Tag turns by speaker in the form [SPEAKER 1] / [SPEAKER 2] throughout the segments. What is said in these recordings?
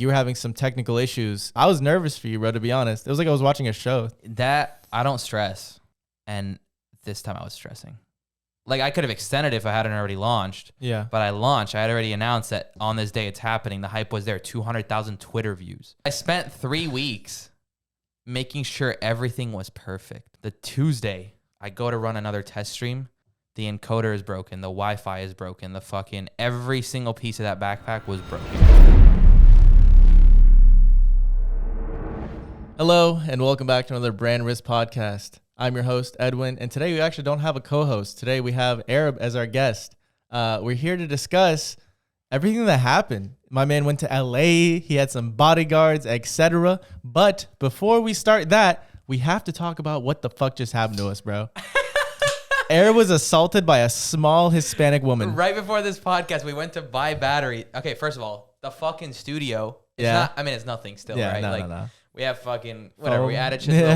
[SPEAKER 1] You were having some technical issues. I was nervous for you, bro, to be honest. It was like I was watching a show.
[SPEAKER 2] That, I don't stress. And this time I was stressing. Like, I could have extended it if I hadn't already launched.
[SPEAKER 1] Yeah.
[SPEAKER 2] But I launched. I had already announced that on this day it's happening. The hype was there. 200,000 Twitter views. I spent 3 weeks making sure everything was perfect. The Tuesday, I go to run another test stream. The encoder is broken. The Wi-Fi is broken. The fucking every single piece of that backpack was broken.
[SPEAKER 1] Hello, and welcome back to another Brand Risk podcast. I'm your host, Edwin, and today we actually don't have a co-host. Today we have Arab as our guest. We're here to discuss everything that happened. My man went to LA, he had some bodyguards, etc. But before we start that, we have to talk about what the fuck just happened to us, bro. Arab was assaulted by a small Hispanic woman.
[SPEAKER 2] Right before this podcast, we went to buy battery. Okay, first of all, the fucking studio. It's nothing still, right?
[SPEAKER 1] No.
[SPEAKER 2] We have fucking, whatever, we added shit to the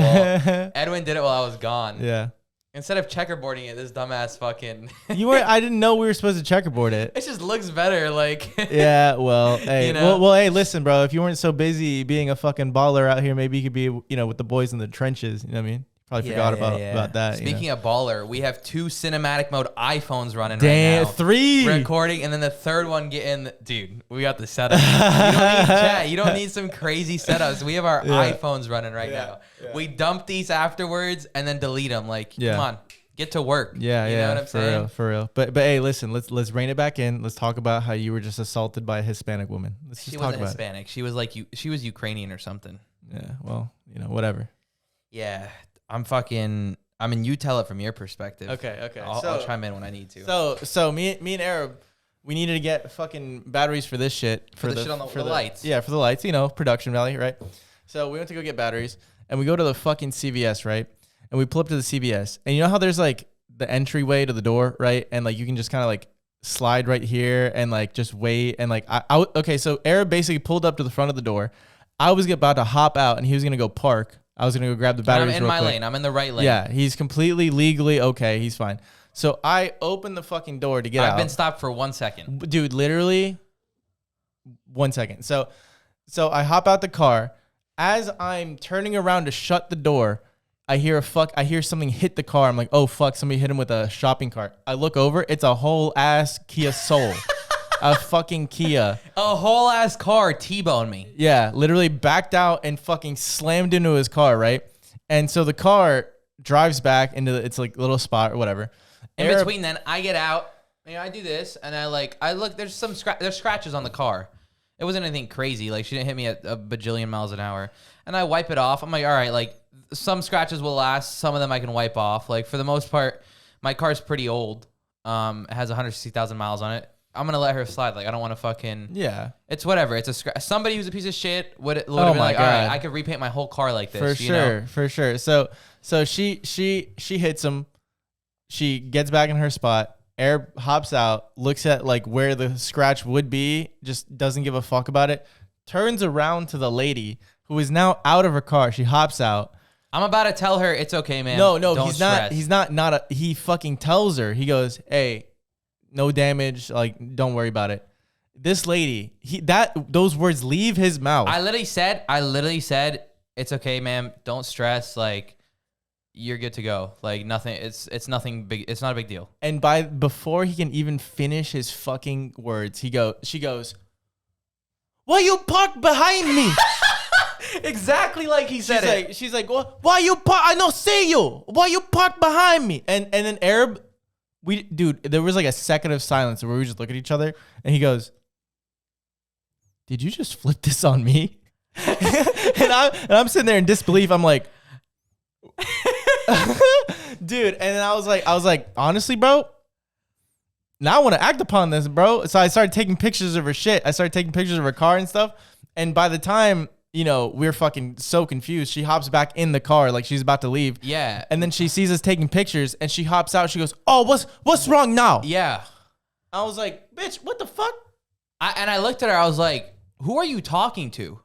[SPEAKER 2] wall. Edwin did it while I was gone.
[SPEAKER 1] Yeah.
[SPEAKER 2] Instead of checkerboarding it, this dumbass fucking...
[SPEAKER 1] I didn't know we were supposed to checkerboard it.
[SPEAKER 2] It just looks better, like...
[SPEAKER 1] Yeah, well, hey.
[SPEAKER 2] You know?
[SPEAKER 1] Well, hey, listen, bro. If you weren't so busy being a fucking baller out here, maybe you could be, with the boys in the trenches. You know what I mean? Probably forgot about that.
[SPEAKER 2] Speaking of baller, we have 2 cinematic mode iPhones running
[SPEAKER 1] Damn,
[SPEAKER 2] right now.
[SPEAKER 1] 3
[SPEAKER 2] recording, and then the third one getting... Dude, we got the setup. You don't need chat. You don't need some crazy setups. We have our iPhones running right now. Yeah. We dump these afterwards and then delete them. Like, come on, get to work.
[SPEAKER 1] Yeah,
[SPEAKER 2] you know what I'm saying?
[SPEAKER 1] For real. But hey, listen, let's rein it back in. Let's talk about how you were just assaulted by a Hispanic woman.
[SPEAKER 2] She wasn't Hispanic. She was like she was Ukrainian or something.
[SPEAKER 1] Yeah. Well, whatever.
[SPEAKER 2] Yeah. You tell it from your perspective.
[SPEAKER 1] Okay.
[SPEAKER 2] I'll chime in when I need to.
[SPEAKER 1] So me and Arab, we needed to get fucking batteries for this shit.
[SPEAKER 2] For the shit on the lights.
[SPEAKER 1] Yeah, for the lights, production value, right? So we went to go get batteries, and we go to the fucking CVS, right? And we pull up to the CVS, and you know how there's like the entryway to the door, right? And like you can just kind of like slide right here and like just wait. And like, okay, so Arab basically pulled up to the front of the door. I was about to hop out, and he was going to go park. I was going to go grab the batteries
[SPEAKER 2] I'm in my lane. I'm in the right lane.
[SPEAKER 1] Yeah, he's completely legally okay. He's fine. So I opened the fucking door to get out.
[SPEAKER 2] I've been stopped for 1 second.
[SPEAKER 1] Dude, literally 1 second. So I hop out the car. As I'm turning around to shut the door, I hear something hit the car. I'm like, oh, fuck, somebody hit him with a shopping cart. I look over. It's a whole ass Kia Soul. A fucking Kia.
[SPEAKER 2] A whole ass car T-boned me.
[SPEAKER 1] Yeah, literally backed out and fucking slammed into his car, right? And so the car drives back into its like little spot or whatever.
[SPEAKER 2] In between then, I get out, I do this, and I look, there's scratches on the car. It wasn't anything crazy. Like, she didn't hit me at a bajillion miles an hour. And I wipe it off. I'm like, all right, like, some scratches will last. Some of them I can wipe off. Like, for the most part, my car's pretty old. It has 160,000 miles on it. I'm going to let her slide. Like, I don't want to fucking... Yeah. It's whatever. It's a scratch. Somebody who's a piece of shit would have been like, all right, I could repaint my whole car like this.
[SPEAKER 1] For sure. So she hits him. She gets back in her spot. Arab hops out, looks at like where the scratch would be, just doesn't give a fuck about it. Turns around to the lady who is now out of her car. She hops out.
[SPEAKER 2] I'm about to tell her it's okay, man.
[SPEAKER 1] No,
[SPEAKER 2] don't
[SPEAKER 1] he's
[SPEAKER 2] stress.
[SPEAKER 1] He fucking tells her. He goes, hey, no damage. Like, don't worry about it. This lady, those words leave his mouth.
[SPEAKER 2] I literally said, it's okay, man. Don't stress. Like, you're good to go. Like, nothing. It's nothing big. It's not a big deal.
[SPEAKER 1] And before he can even finish his fucking words, she goes, why you parked behind me?
[SPEAKER 2] Exactly like he said it.
[SPEAKER 1] She's like, why you park? I don't see you. Why you parked behind me? And then Arab, there was like a second of silence where we just look at each other, and he goes, did you just flip this on me? and I'm sitting there in disbelief. I'm like, dude. And then I was like, honestly, bro, now I want to act upon this, bro. So I started taking pictures of her shit. I started taking pictures of her car and stuff. And by the time, we're fucking so confused, she hops back in the car like she's about to leave.
[SPEAKER 2] Yeah.
[SPEAKER 1] And then she sees us taking pictures and she hops out. She goes, oh, what's wrong now?
[SPEAKER 2] Yeah.
[SPEAKER 1] I was like, bitch, what the fuck?
[SPEAKER 2] I looked at her. I was like, who are you talking to?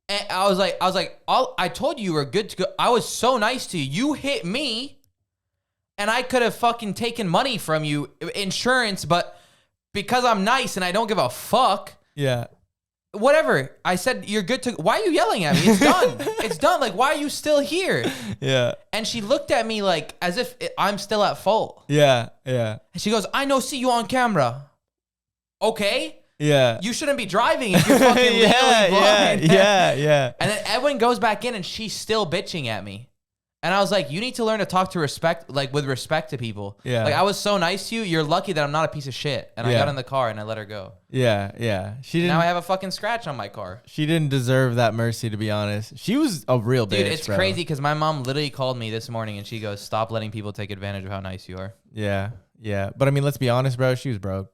[SPEAKER 2] And I was like, I told you were good to go. I was so nice to you. You hit me, and I could have fucking taken money from you, insurance, but because I'm nice and I don't give a fuck.
[SPEAKER 1] Yeah.
[SPEAKER 2] whatever. I said, you're good to, why are you yelling at me? It's done. It's done. Like, why are you still here?
[SPEAKER 1] Yeah.
[SPEAKER 2] And she looked at me like, as if I'm still at fault.
[SPEAKER 1] Yeah. Yeah.
[SPEAKER 2] And she goes, I know, see you on camera. Okay.
[SPEAKER 1] Yeah.
[SPEAKER 2] You shouldn't be driving if you're fucking legally blind.
[SPEAKER 1] Yeah.
[SPEAKER 2] And then Edwin goes back in and she's still bitching at me. And I was like, you need to learn to talk to respect, like with respect to people.
[SPEAKER 1] Yeah.
[SPEAKER 2] Like I was so nice to you. You're lucky that I'm not a piece of shit. And I got in the car and I let her go.
[SPEAKER 1] Yeah. She didn't.
[SPEAKER 2] Now I have a fucking scratch on my car.
[SPEAKER 1] She didn't deserve that mercy, to be honest. She was a real bitch.
[SPEAKER 2] Dude, it's crazy because my mom literally called me this morning and she goes, stop letting people take advantage of how nice you are.
[SPEAKER 1] Yeah. But I mean, let's be honest, bro. She was broke.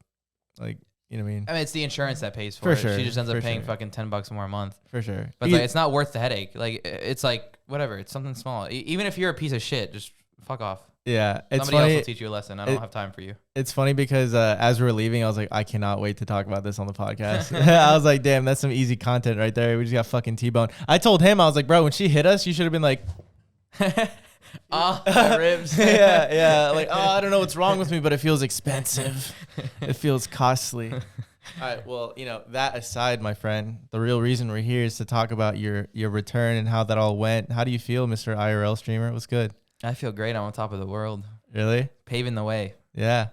[SPEAKER 1] Like, you know what I mean?
[SPEAKER 2] I mean, it's the insurance that pays for it.
[SPEAKER 1] Sure.
[SPEAKER 2] She just ends up paying fucking $10 more a month.
[SPEAKER 1] For sure.
[SPEAKER 2] But like, it's not worth the headache. Like, it's like, whatever. It's something small. Even if you're a piece of shit, just fuck off.
[SPEAKER 1] Yeah. It's
[SPEAKER 2] Somebody else will teach you a lesson. I don't have time for you.
[SPEAKER 1] It's funny because as we were leaving, I was like, I cannot wait to talk about this on the podcast. I was like, damn, that's some easy content right there. We just got fucking T-bone. I told him, I was like, bro, when she hit us, you should have been like,
[SPEAKER 2] my ribs.
[SPEAKER 1] yeah. Like, I don't know what's wrong with me, but it feels expensive. It feels costly. All right. Well, that aside, my friend, the real reason we're here is to talk about your return and how that all went. How do you feel, Mr. IRL streamer? What's good?
[SPEAKER 2] I feel great. I'm on top of the world.
[SPEAKER 1] Really?
[SPEAKER 2] Paving the way.
[SPEAKER 1] Yeah.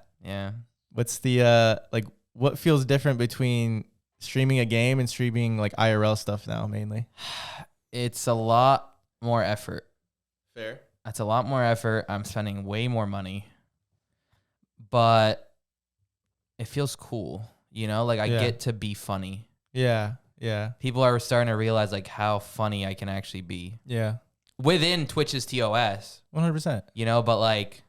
[SPEAKER 1] What's the what feels different between streaming a game and streaming like IRL stuff now mainly?
[SPEAKER 2] It's a lot more effort.
[SPEAKER 1] Fair.
[SPEAKER 2] That's a lot more effort. I'm spending way more money. But it feels cool. Like I get to be funny.
[SPEAKER 1] Yeah.
[SPEAKER 2] People are starting to realize like how funny I can actually be.
[SPEAKER 1] Yeah.
[SPEAKER 2] Within Twitch's TOS.
[SPEAKER 1] 100%.
[SPEAKER 2] But like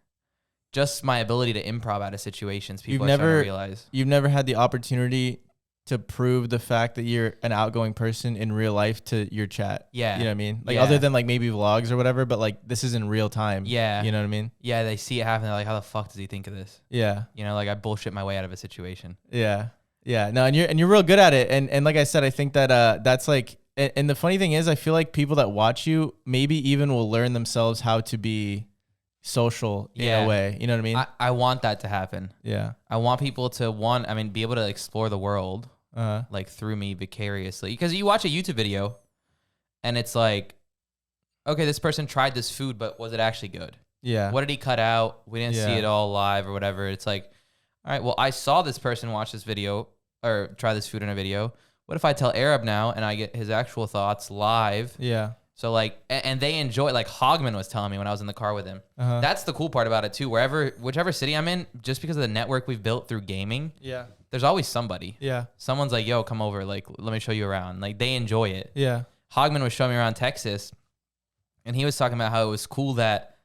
[SPEAKER 2] just my ability to improv out of situations, people are starting to realize.
[SPEAKER 1] You've never had the opportunity to prove the fact that you're an outgoing person in real life to your chat.
[SPEAKER 2] Yeah.
[SPEAKER 1] You know what I mean? Like other than like maybe vlogs or whatever, but like this is in real time.
[SPEAKER 2] Yeah.
[SPEAKER 1] You know what I mean?
[SPEAKER 2] Yeah, they see it happen. They're like, how the fuck does he think of this?
[SPEAKER 1] Yeah.
[SPEAKER 2] Like I bullshit my way out of a situation.
[SPEAKER 1] Yeah. No, and you're real good at it. And like I said, I think that that's like, and the funny thing is, I feel like people that watch you maybe even will learn themselves how to be social in a way. You know what I mean?
[SPEAKER 2] I want that to happen.
[SPEAKER 1] Yeah.
[SPEAKER 2] I want people to be able to explore the world like through me vicariously. Because you watch a YouTube video and it's like, okay, this person tried this food, but was it actually good?
[SPEAKER 1] Yeah.
[SPEAKER 2] What did he cut out? We didn't see it all live or whatever. It's like, all right, well, I saw this person watch this video or try this food in a video. What if I tell Arab now and I get his actual thoughts live?
[SPEAKER 1] Yeah.
[SPEAKER 2] So like, and they enjoy, like Hogman was telling me when I was in the car with him. That's the cool part about it too. Whichever city I'm in, just because of the network we've built through gaming, there's always somebody.
[SPEAKER 1] Yeah.
[SPEAKER 2] Someone's like, yo, come over. Like, let me show you around. Like they enjoy it.
[SPEAKER 1] Yeah.
[SPEAKER 2] Hogman was showing me around Texas and he was talking about how it was cool that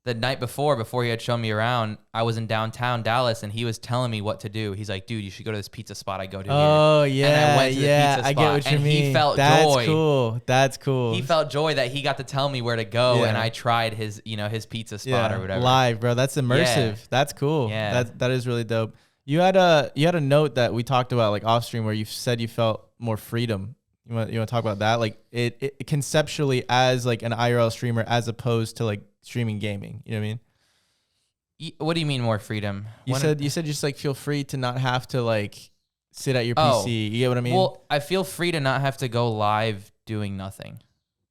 [SPEAKER 2] the night before he had shown me around, I was in downtown Dallas and he was telling me what to do. He's like, dude, you should go to this pizza spot I go to
[SPEAKER 1] Oh,
[SPEAKER 2] here.
[SPEAKER 1] yeah.
[SPEAKER 2] And I went to the pizza spot
[SPEAKER 1] I get what you
[SPEAKER 2] and
[SPEAKER 1] mean.
[SPEAKER 2] he felt
[SPEAKER 1] That's
[SPEAKER 2] joy.
[SPEAKER 1] That's cool.
[SPEAKER 2] He felt joy that he got to tell me where to go and I tried his, his pizza spot or whatever.
[SPEAKER 1] Live, bro. That's immersive.
[SPEAKER 2] Yeah.
[SPEAKER 1] That's cool.
[SPEAKER 2] Yeah.
[SPEAKER 1] That is really dope. You had a note that we talked about like off stream where you said you felt more freedom. You want to talk about that? Like it conceptually as like an IRL streamer as opposed to like streaming gaming. You know what I mean?
[SPEAKER 2] What do you mean more freedom?
[SPEAKER 1] You said you just like feel free to not have to like sit at your PC. You get what I mean?
[SPEAKER 2] Well, I feel free to not have to go live doing nothing.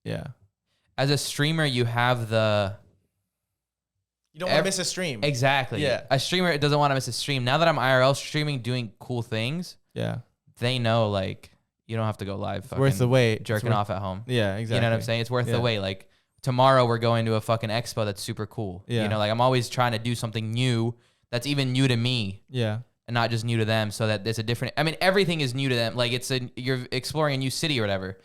[SPEAKER 1] Yeah.
[SPEAKER 2] As a streamer, you have the...
[SPEAKER 1] You don't want to miss a stream.
[SPEAKER 2] Exactly.
[SPEAKER 1] Yeah.
[SPEAKER 2] A streamer doesn't want to miss a stream. Now that I'm IRL streaming, doing cool things, they know like you don't have to go live.
[SPEAKER 1] It's worth the wait.
[SPEAKER 2] Jerking off at home.
[SPEAKER 1] Yeah, exactly.
[SPEAKER 2] You know what I'm saying? It's worth the wait. Like tomorrow we're going to a fucking expo that's super cool.
[SPEAKER 1] Yeah.
[SPEAKER 2] Like I'm always trying to do something new that's even new to me.
[SPEAKER 1] Yeah.
[SPEAKER 2] And not just new to them, so that there's a different... everything is new to them. Like you're exploring a new city or whatever.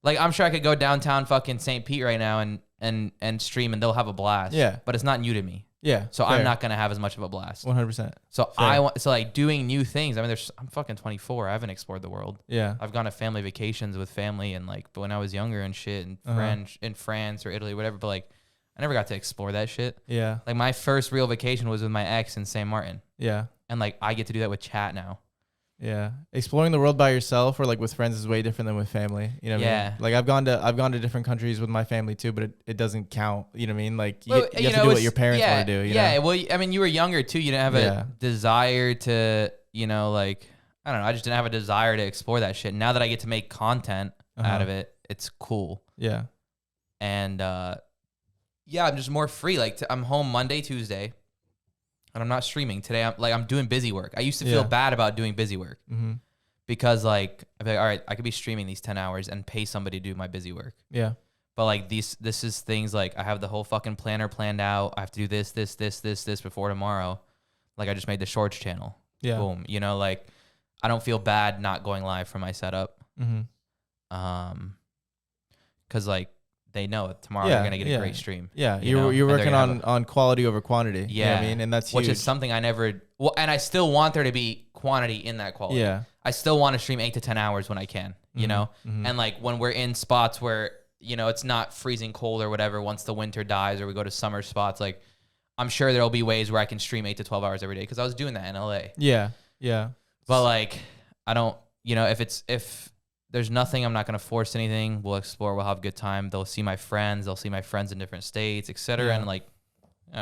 [SPEAKER 2] Like I'm sure I could go downtown fucking St. Pete right now and stream and they'll have a blast.
[SPEAKER 1] Yeah.
[SPEAKER 2] But it's not new to me.
[SPEAKER 1] Yeah.
[SPEAKER 2] So fair. I'm not going to have as much of a blast.
[SPEAKER 1] 100%.
[SPEAKER 2] So like doing new things. I'm fucking 24. I haven't explored the world.
[SPEAKER 1] Yeah.
[SPEAKER 2] I've gone to family vacations with family and like when I was younger and shit and in France or Italy, whatever. But like I never got to explore that shit.
[SPEAKER 1] Yeah.
[SPEAKER 2] Like my first real vacation was with my ex in St. Martin.
[SPEAKER 1] Yeah.
[SPEAKER 2] And like I get to do that with chat now.
[SPEAKER 1] Yeah. Exploring the world by yourself or like with friends is way different than with family. You know what I mean? Like I've gone to different countries with my family too, but it doesn't count. You know what I mean? Like you have to do what your parents want to do. You know?
[SPEAKER 2] Well, I mean, you were younger too. You didn't have a desire to, like, I don't know. I just didn't have a desire to explore that shit. Now that I get to make content out of it, it's cool.
[SPEAKER 1] Yeah.
[SPEAKER 2] And yeah, I'm just more free. Like I'm home Monday, Tuesday, and I'm not streaming today. I'm doing busy work. I used to feel bad about doing busy work because like I'd be like, all right, I could be streaming these 10 hours and pay somebody to do my busy work.
[SPEAKER 1] Yeah.
[SPEAKER 2] But like this is things like I have the whole fucking planner planned out. I have to do this before tomorrow. Like I just made the shorts channel.
[SPEAKER 1] Yeah.
[SPEAKER 2] Boom. You know, like I don't feel bad not going live for my setup. Cause like they know tomorrow they're gonna get a great stream.
[SPEAKER 1] Yeah. You're working on quality over quantity.
[SPEAKER 2] Yeah.
[SPEAKER 1] You know what I mean? And that's huge.
[SPEAKER 2] Which is something I never, and I still want there to be quantity in that quality.
[SPEAKER 1] Yeah.
[SPEAKER 2] I still want to stream 8 to 10 hours when I can, you know? And like when we're in spots where, you know, it's not freezing cold or whatever, once the winter dies or we go to summer spots, like I'm sure there'll be ways where I can stream 8 to 12 hours every day. Cause I was doing that in LA.
[SPEAKER 1] Yeah. Yeah.
[SPEAKER 2] But like, I don't, you know, if there's nothing, I'm not going to force anything. We'll explore. We'll have a good time. They'll see my friends. They'll see my friends in different states, etc.
[SPEAKER 1] Yeah.
[SPEAKER 2] And like,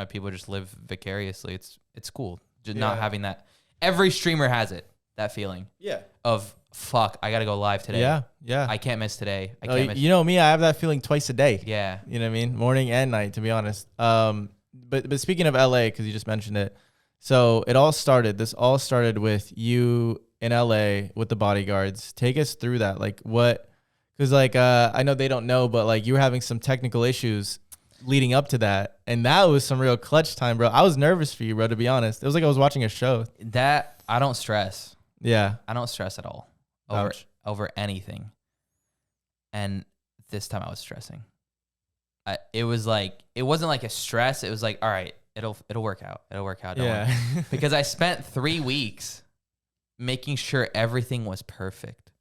[SPEAKER 2] people just live vicariously. It's cool. Just not having that. Every streamer has it. That feeling. Yeah. Of fuck, I got to go live today.
[SPEAKER 1] Yeah. Yeah.
[SPEAKER 2] I can't miss today. I can't miss.
[SPEAKER 1] You know me, I have that feeling twice a day.
[SPEAKER 2] Yeah.
[SPEAKER 1] You know what I mean? Morning and night, to be honest. But speaking of LA, because you just mentioned it, so this all started with you in LA with the Bodyguards. Take us through that. Like what, because like I know they don't know, but like you were having some technical issues leading up to that, and that was some real clutch time, bro. I was nervous for you, bro, to be honest. It was like I was watching a show.
[SPEAKER 2] That I don't stress.
[SPEAKER 1] Yeah.
[SPEAKER 2] I don't stress at all over anything. And this time I was stressing. It wasn't like a stress. It was like, all right, it'll work out. It'll work out. Don't worry. Because I spent 3 weeks making sure everything was perfect.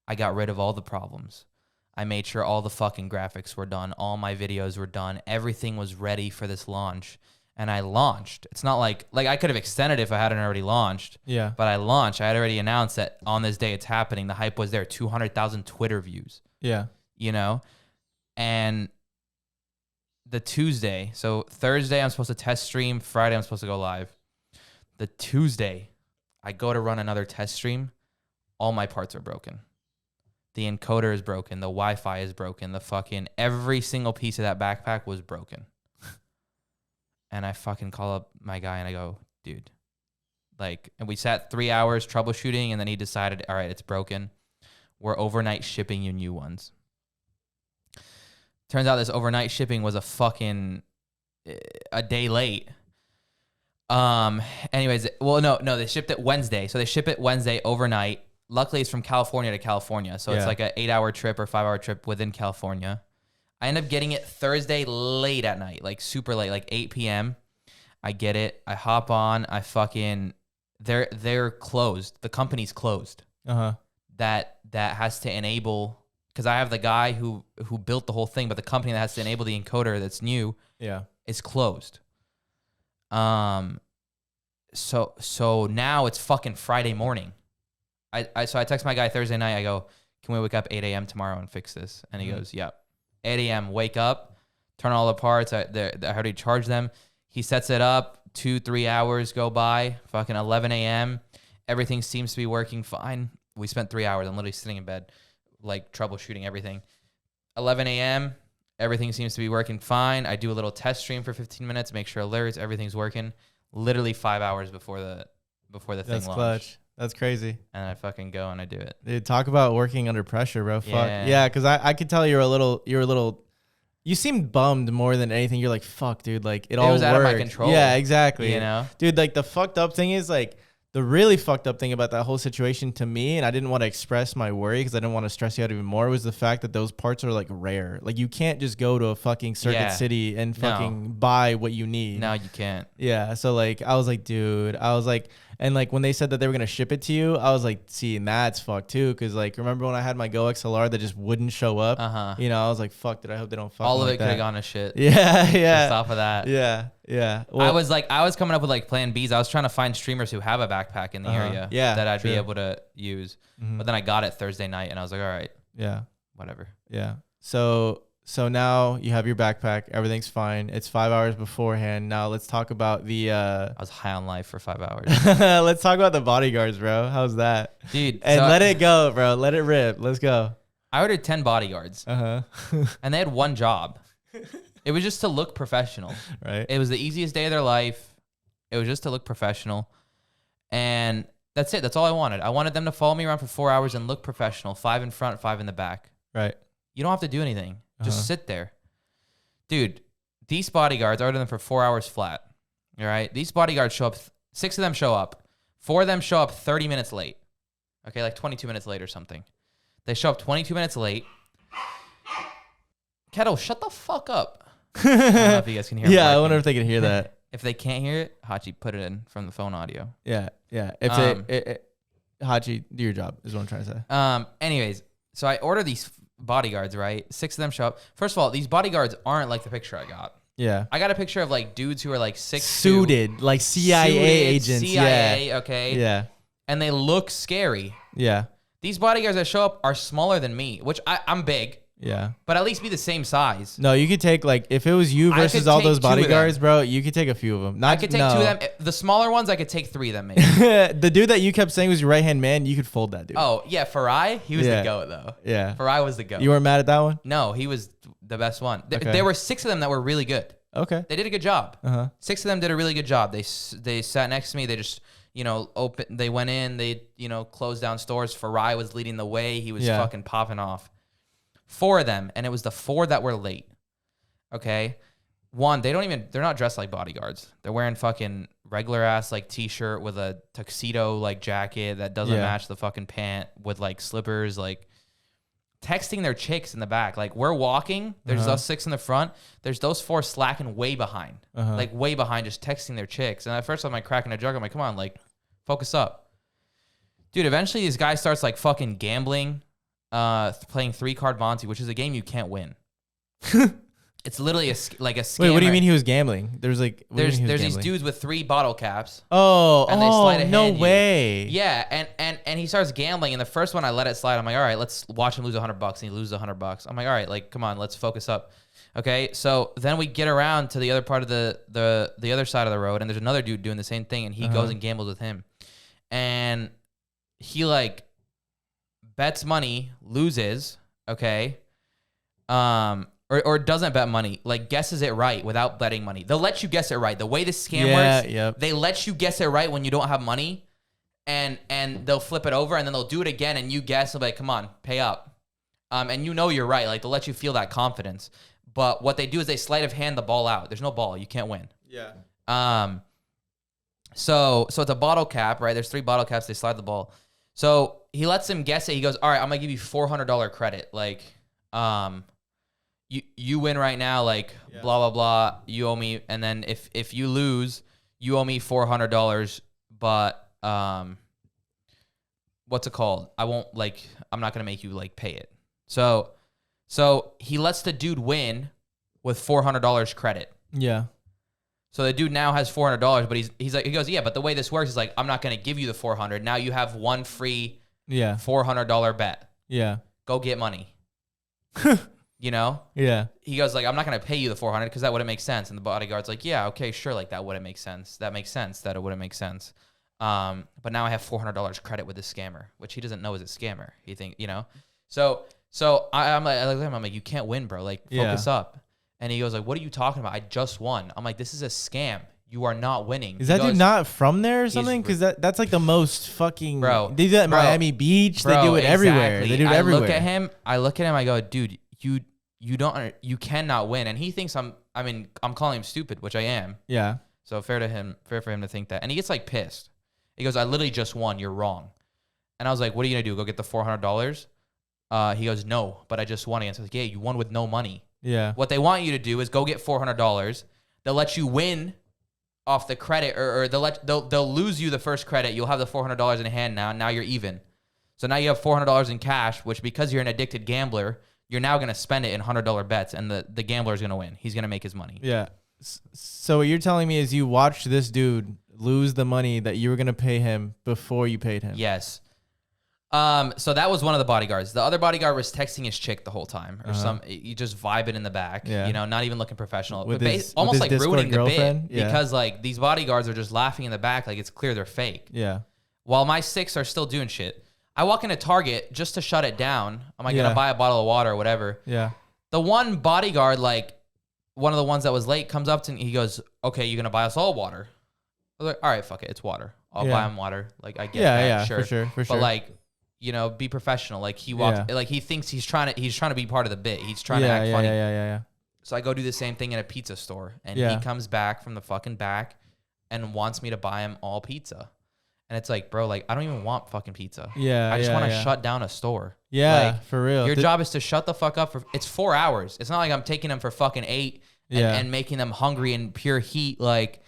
[SPEAKER 2] I got rid of all the problems. I made sure all the fucking graphics were done. All my videos were done. Everything was ready for this launch. And I launched. It's not like I could have extended if I hadn't already launched. Yeah. But I launched. I had already announced that on this day it's happening. The hype was there. 200,000 Twitter views. Yeah. You know? And the Tuesday, so Thursday I'm supposed to test stream. Friday I'm supposed to go live. The Tuesday, I go to run another test stream. All my parts are broken. The encoder is broken. The Wi-Fi is broken. The fucking every single piece of that backpack was broken. And I fucking call up my guy and I go, dude, like, and we sat 3 hours troubleshooting, and then he decided, all right, it's broken. We're overnight shipping you new ones. Turns out this overnight shipping was a day late. Anyways, well, no, they shipped it Wednesday. So they ship it Wednesday overnight. Luckily, it's from California to California. So it's like an 8-hour trip or 5-hour trip within California. I end up getting it Thursday late at night, like super late, like 8 p.m. I get it. I hop on. I fucking, they're closed. The company's closed. Uh-huh. That has to enable, because I have the guy who built the whole thing, but the company that has to enable the encoder that's new is closed. So now it's fucking Friday morning. So I text my guy Thursday night. I go, can we wake up 8 a.m. tomorrow and fix this? And he goes, yep. 8 a.m. Wake up, turn all the parts. I already charged them. He sets it up. 2-3 hours go by. Fucking 11 a.m. Everything seems to be working fine. We spent 3 hours. I'm literally sitting in bed, like troubleshooting everything. 11 a.m. Everything seems to be working fine. I do a little test stream for 15 minutes, make sure alerts, everything's working. Literally 5 hours before the thing launched.
[SPEAKER 1] That's clutch. That's crazy.
[SPEAKER 2] And I fucking go and I do it.
[SPEAKER 1] Dude, talk about working under pressure, bro. Fuck. Yeah, because I could tell you you seemed bummed more than anything. You're like, fuck, dude. Like, it all
[SPEAKER 2] was out of my control.
[SPEAKER 1] Yeah, exactly.
[SPEAKER 2] You know?
[SPEAKER 1] Dude, like, the fucked up thing is, like, the really fucked up thing about that whole situation to me, and I didn't want to express my worry because I didn't want to stress you out even more, was the fact that those parts are, like, rare. Like, you can't just go to a fucking Circuit City and fucking buy what you need.
[SPEAKER 2] No, you can't.
[SPEAKER 1] Yeah, so, like, I was like, dude. I was like... And, like, when they said that they were going to ship it to you, I was like, see, and that's fucked, too. Because, like, remember when I had my Go XLR that just wouldn't show up? Uh-huh. You know, I was like, fuck, dude, I hope they don't fuck
[SPEAKER 2] all of
[SPEAKER 1] like
[SPEAKER 2] it could have gone to shit.
[SPEAKER 1] Yeah.
[SPEAKER 2] Just off of that.
[SPEAKER 1] Yeah.
[SPEAKER 2] Well, I was coming up with, like, plan Bs. I was trying to find streamers who have a backpack in the area that I'd be able to use. Mm-hmm. But then I got it Thursday night, and I was like, all right. Yeah. Whatever.
[SPEAKER 1] Yeah. So So now you have your backpack. Everything's fine. It's 5 hours beforehand. Now let's talk about the.
[SPEAKER 2] I was high on life for 5 hours.
[SPEAKER 1] Let's talk about the bodyguards, bro. How's that,
[SPEAKER 2] dude?
[SPEAKER 1] And let it go, bro. Let it rip. Let's go.
[SPEAKER 2] I ordered 10 bodyguards,
[SPEAKER 1] And
[SPEAKER 2] they had one job. It was just to look professional.
[SPEAKER 1] Right.
[SPEAKER 2] It was the easiest day of their life. It was just to look professional, and that's it. That's all I wanted. I wanted them to follow me around for 4 hours and look professional. 5 in front, 5 in the back.
[SPEAKER 1] Right.
[SPEAKER 2] You don't have to do anything. Just sit there. Dude, these bodyguards, I ordered them for 4 hours flat. All right? These bodyguards show up, 6 of them show up. 4 of them show up 30 minutes late. Okay, like 22 minutes late or something. They show up 22 minutes late. Kettle, shut the fuck up. I don't know if you guys can hear
[SPEAKER 1] Yeah, I wonder if they can hear that.
[SPEAKER 2] If they can't hear it, Hachi, put it in from the phone audio.
[SPEAKER 1] Yeah. If Hachi, do your job is what I'm trying to say.
[SPEAKER 2] Anyways, so I order these bodyguards, right? 6 of them show up. First of all, these bodyguards aren't like the picture I got.
[SPEAKER 1] Yeah.
[SPEAKER 2] I got a picture of like dudes who are like 6'2",
[SPEAKER 1] suited, like CIA agents.
[SPEAKER 2] CIA,
[SPEAKER 1] yeah.
[SPEAKER 2] Okay.
[SPEAKER 1] Yeah.
[SPEAKER 2] And they look scary.
[SPEAKER 1] Yeah.
[SPEAKER 2] These bodyguards that show up are smaller than me, which I'm big.
[SPEAKER 1] Yeah.
[SPEAKER 2] But at least be the same size.
[SPEAKER 1] No, you could take like if it was you versus all those bodyguards, bro, you could take a few of them.
[SPEAKER 2] I could take 2 of them. The smaller ones, I could take 3 of them maybe.
[SPEAKER 1] The dude that you kept saying was your right-hand man, you could fold that dude.
[SPEAKER 2] Oh, yeah, Farai, he was the GOAT though.
[SPEAKER 1] Yeah.
[SPEAKER 2] Farai was the GOAT.
[SPEAKER 1] You weren't mad at that one?
[SPEAKER 2] No, he was the best one.
[SPEAKER 1] Okay.
[SPEAKER 2] There were 6 of them that were really good.
[SPEAKER 1] Okay.
[SPEAKER 2] They did a good job. 6 of them did a really good job. They sat next to me. They just, they went in, they, closed down stores. Farai was leading the way. He was fucking popping off. 4 of them, and it was the 4 that were late. Okay? One, they're not dressed like bodyguards. They're wearing fucking regular ass like t-shirt with a tuxedo like jacket that doesn't match the fucking pant with like slippers, like texting their chicks in the back. Like we're walking, there's us 6 in the front, there's those 4 slacking way behind. Like way behind, just texting their chicks. And at first I'm like cracking a joke. I'm like, come on, like focus up. Dude, eventually this guy starts like fucking gambling. Playing 3-card Monty, which is a game you can't win. It's literally a scam.
[SPEAKER 1] Wait, what do you mean he was gambling? There's
[SPEAKER 2] these dudes with 3 bottle caps.
[SPEAKER 1] And they slide a no way.
[SPEAKER 2] Yeah, and he starts gambling. And the first one I let it slide. I'm like, all right, let's watch him lose $100, and he loses $100. I'm like, all right, like come on, let's focus up. Okay, so then we get around to the other part of the other side of the road, and there's another dude doing the same thing, and he goes and gambles with him, and he like bets money, loses, okay, or doesn't bet money, like guesses it right without betting money. They'll let you guess it right. The way this scam works, they let you guess it right when you don't have money, and they'll flip it over, and then they'll do it again, and you guess, they'll be like, come on, pay up, and you're right, like they'll let you feel that confidence. But what they do is they sleight of hand the ball out. There's no ball, you can't win.
[SPEAKER 1] Yeah.
[SPEAKER 2] So it's a bottle cap, right? There's 3 bottle caps. They slide the ball. So he lets him guess it. He goes, all right, I'm going to give you $400 credit. Like, you win right now, like, blah, blah, blah. You owe me. And then if you lose, you owe me $400. But what's it called? I'm not going to make you, like, pay it. So he lets the dude win with $400 credit.
[SPEAKER 1] Yeah.
[SPEAKER 2] So the dude now has $400, but he goes, yeah, but the way this works is like, I'm not going to give you the $400. Now you have one free $400 bet.
[SPEAKER 1] Yeah.
[SPEAKER 2] Go get money.
[SPEAKER 1] Yeah.
[SPEAKER 2] He goes like, I'm not going to pay you the $400 because that wouldn't make sense. And the bodyguard's like, yeah, okay, sure. Like that wouldn't make sense. That makes sense that it wouldn't make sense. But now I have $400 credit with this scammer, which he doesn't know is a scammer. He think, So I'm like, you can't win, bro. Like focus up. And he goes like, what are you talking about? I just won. I'm like, this is a scam. You are not winning.
[SPEAKER 1] Is that dude not from there or something? Because that's like the most fucking...
[SPEAKER 2] Bro.
[SPEAKER 1] They do that in Miami Beach. They do it everywhere. They do it everywhere.
[SPEAKER 2] I look at him, I go, dude, you cannot win. And he thinks I'm calling him stupid, which I am.
[SPEAKER 1] Yeah.
[SPEAKER 2] So fair for him to think that. And he gets like pissed. He goes, I literally just won. You're wrong. And I was like, what are you going to do? Go get the $400? He goes, no, but I just won against. I was like, yeah, you won with no money.
[SPEAKER 1] Yeah.
[SPEAKER 2] What they want you to do is go get $400. They'll let you win off the credit, or they'll lose you the first credit. You'll have the $400 in hand now. Now you're even. So now you have $400 in cash, which because you're an addicted gambler, you're now going to spend it in $100 bets, and the gambler is going to win. He's going to make his money.
[SPEAKER 1] Yeah. So what you're telling me is you watched this dude lose the money that you were going to pay him before you paid him.
[SPEAKER 2] Yes. So that was one of the bodyguards. The other bodyguard was texting his chick the whole time, or you just vibing in the back, you know, not even looking professional,
[SPEAKER 1] With
[SPEAKER 2] but almost like
[SPEAKER 1] Discord
[SPEAKER 2] ruining the
[SPEAKER 1] girlfriend?
[SPEAKER 2] bit because like these bodyguards are just laughing in the back, like it's clear they're fake.
[SPEAKER 1] Yeah.
[SPEAKER 2] While my six are still doing shit. I walk into Target just to shut it down. I'm like gonna buy a bottle of water or whatever.
[SPEAKER 1] Yeah.
[SPEAKER 2] The one bodyguard, like one of the ones that was late, comes up to me. He goes, "Okay, you're gonna buy us all water." I was like, "All right, fuck it, it's water. I'll buy him water." Like I get that, sure,
[SPEAKER 1] for sure.
[SPEAKER 2] But like, you know, be professional. Like he walked, like he thinks he's trying to be part of the bit. He's trying to act funny.
[SPEAKER 1] Yeah.
[SPEAKER 2] So I go do the same thing in a pizza store, and he comes back from the fucking back and wants me to buy him all pizza. And it's like, bro, like I don't even want fucking pizza.
[SPEAKER 1] Yeah,
[SPEAKER 2] I just want to shut down a store.
[SPEAKER 1] Yeah,
[SPEAKER 2] like,
[SPEAKER 1] for real.
[SPEAKER 2] Your job is to shut the fuck up it's 4 hours. It's not like I'm taking them for fucking 8 and making them hungry in pure heat. Like,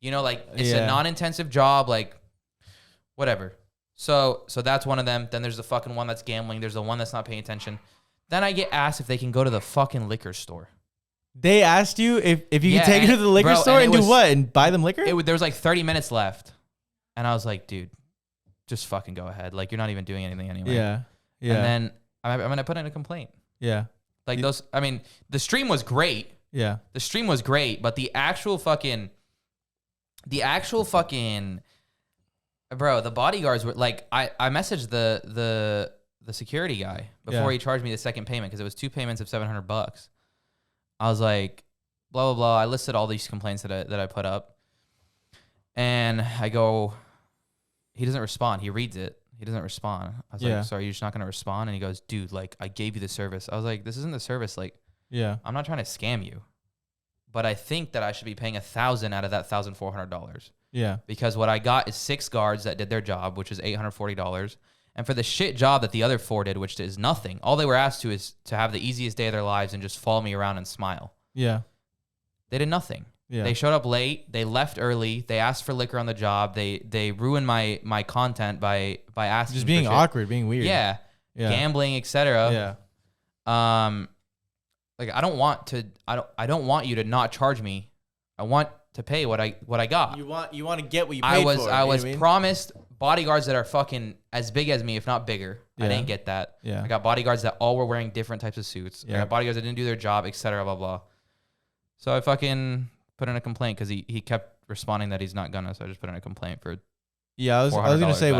[SPEAKER 2] you know, like it's a non-intensive job. Like, whatever. So that's one of them. Then there's the fucking one that's gambling. There's the one that's not paying attention. Then I get asked if they can go to the fucking liquor store.
[SPEAKER 1] They asked you if you could take her to the liquor store and do what? And buy them liquor?
[SPEAKER 2] There was like 30 minutes left. And I was like, dude, just fucking go ahead. Like, you're not even doing anything anyway.
[SPEAKER 1] Yeah.
[SPEAKER 2] And then I'm going to put in a complaint.
[SPEAKER 1] Yeah.
[SPEAKER 2] Like the stream was great.
[SPEAKER 1] Yeah.
[SPEAKER 2] The stream was great, but the actual fucking, bro, the bodyguards were like, I messaged the security guy before he charged me the second payment because it was 2 payments of $700. I was like, blah, blah, blah. I listed all these complaints that I put up. And I go, he doesn't respond. He reads it. He doesn't respond. I was like, so are you just not going to respond? And he goes, dude, like, I gave you the service. I was like, this isn't the service. Like, I'm not trying to scam you. But I think that I should be paying $1,000 out of that $1,400.
[SPEAKER 1] Yeah.
[SPEAKER 2] Because what I got is 6 guards that did their job, which is $840. And for the shit job that the other 4 did, which is nothing, all they were asked to is to have the easiest day of their lives and just follow me around and smile.
[SPEAKER 1] Yeah.
[SPEAKER 2] They did nothing.
[SPEAKER 1] Yeah.
[SPEAKER 2] They showed up late. They left early. They asked for liquor on the job. They ruined my content by asking
[SPEAKER 1] just being
[SPEAKER 2] for shit.
[SPEAKER 1] awkward, being weird.
[SPEAKER 2] Yeah. Gambling, etc.
[SPEAKER 1] Yeah.
[SPEAKER 2] Like I don't want you to not charge me. I want to pay what I got.
[SPEAKER 1] You want to get what you paid for.
[SPEAKER 2] I was promised bodyguards that are fucking as big as me, if not bigger. I didn't get that.
[SPEAKER 1] Yeah.
[SPEAKER 2] I got bodyguards that all were wearing different types of suits. I got bodyguards that didn't do their job, etc. Blah blah. So I fucking put in a complaint because he kept responding that he's not gonna. So I just put in a complaint for.
[SPEAKER 1] Yeah, I was gonna say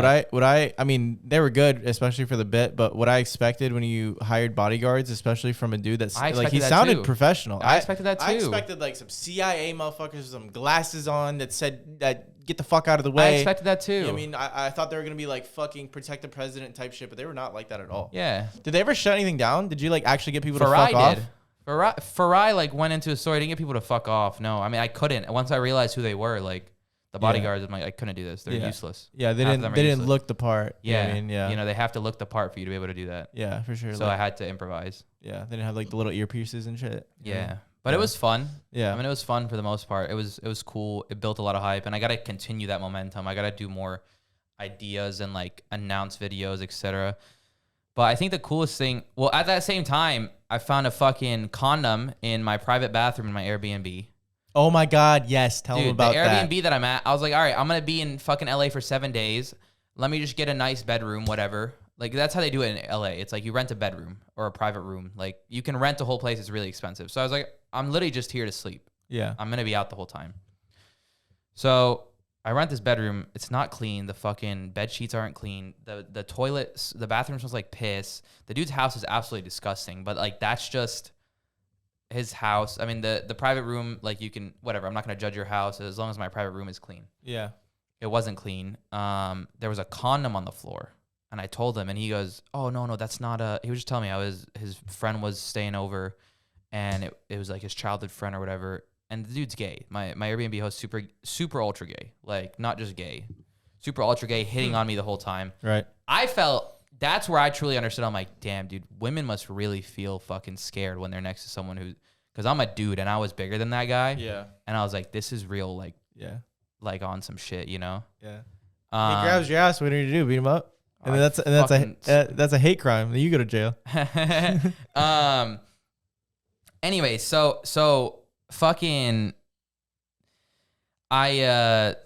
[SPEAKER 1] I mean they were good, especially for the bit, but what I expected when you hired bodyguards, especially from a dude that's like he sounded professional.
[SPEAKER 2] I expected that too.
[SPEAKER 1] I expected like some CIA motherfuckers with some glasses on that said that get the fuck out of the way.
[SPEAKER 2] I expected that too.
[SPEAKER 1] You know what I mean, I thought they were gonna be like fucking protect the president type shit, but they were not like that at all.
[SPEAKER 2] Yeah.
[SPEAKER 1] Did they ever shut anything down? Did you like actually get people to fuck off?
[SPEAKER 2] Farai like went into a story. I didn't get people to fuck off. No, I mean I couldn't. Once I realized who they were, like. The bodyguards, I'm like, I couldn't do this. They're useless.
[SPEAKER 1] Yeah, they didn't look the part.
[SPEAKER 2] Yeah,
[SPEAKER 1] you know I mean, yeah.
[SPEAKER 2] You know, they have to look the part for you to be able to do that.
[SPEAKER 1] Yeah, for sure.
[SPEAKER 2] So I had to improvise.
[SPEAKER 1] Yeah, they didn't have like the little earpieces and shit.
[SPEAKER 2] Yeah, but it was fun.
[SPEAKER 1] Yeah,
[SPEAKER 2] I mean, it was fun for the most part. It was cool. It built a lot of hype, and I got to continue that momentum. I got to do more ideas and like announce videos, etc. But I think the coolest thing, well, at that same time, I found a fucking condom in my private bathroom in my Airbnb.
[SPEAKER 1] Oh my God, yes. Tell them about that.
[SPEAKER 2] The Airbnb that I'm at, I was like, all right, I'm going to be in fucking LA for 7 days. Let me just get a nice bedroom, whatever. Like, that's how they do it in LA. It's like you rent a bedroom or a private room. Like, you can rent a whole place. It's really expensive. So I was like, I'm literally just here to sleep.
[SPEAKER 1] Yeah.
[SPEAKER 2] I'm going to be out the whole time. So I rent this bedroom. It's not clean. The fucking bed sheets aren't clean. The toilets, the bathroom smells like piss. The dude's house is absolutely disgusting. But, like, that's just his house. I mean, the private room, like you can, whatever. I'm not going to judge your house as long as my private room is clean.
[SPEAKER 1] Yeah.
[SPEAKER 2] It wasn't clean. There was a condom on the floor. And I told him, and he goes, oh, no, that's not he was just telling me his friend was staying over and it was like his childhood friend or whatever. And the dude's gay. My Airbnb host, super ultra gay. Like not just gay, super ultra gay, hitting on me the whole time.
[SPEAKER 1] Right.
[SPEAKER 2] I felt, that's where I truly understood. I'm like, damn, dude, women must really feel fucking scared when they're next to someone who, because I'm a dude and I was bigger than that guy.
[SPEAKER 1] Yeah. And
[SPEAKER 2] I was like, this is real, like,
[SPEAKER 1] yeah, like
[SPEAKER 2] on some shit, you know?
[SPEAKER 1] Yeah. He grabs your ass. What do you do? Beat him up? And that's a hate crime. Then you go to jail.
[SPEAKER 2] Anyway, so fucking, I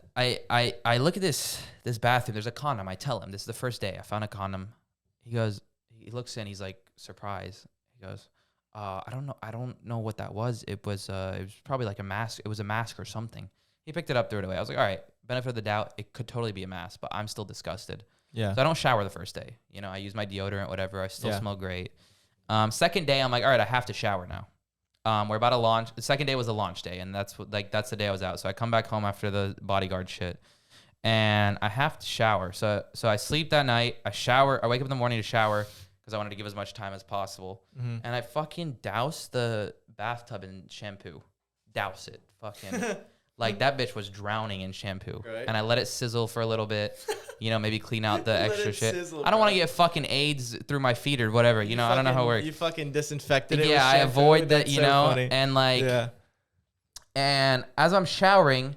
[SPEAKER 2] look at this bathroom. There's a condom. I tell him this is the first day. I found a condom. he looks in, he's like surprised. He goes, I don't know what that was. It was probably like a mask. It was a mask or something. He picked it up, threw it away. I was like, all right, benefit of the doubt, it could totally be a mask, but I'm still disgusted.
[SPEAKER 1] Yeah.
[SPEAKER 2] So I don't shower the first day. You know, I use my deodorant, whatever. I still smell great. Second day, I'm like, all right, I have to shower now. We're about to launch. The second day was the launch day, and that's the day I was out. So I come back home after the bodyguard shit, and I have to shower. So I sleep that night. I shower. I wake up in the morning to shower because I wanted to give as much time as possible. Mm-hmm. And I fucking douse the bathtub in shampoo. Douse it. Fucking. Like, that bitch was drowning in shampoo. Right. And I let it sizzle for a little bit. You know, maybe clean out the extra shit. Sizzle, I don't want to get fucking AIDS through my feet or whatever. You know, I don't know how it works.
[SPEAKER 1] You fucking disinfected it.
[SPEAKER 2] Yeah, I avoid that, you know. Funny. And like, and as I'm showering,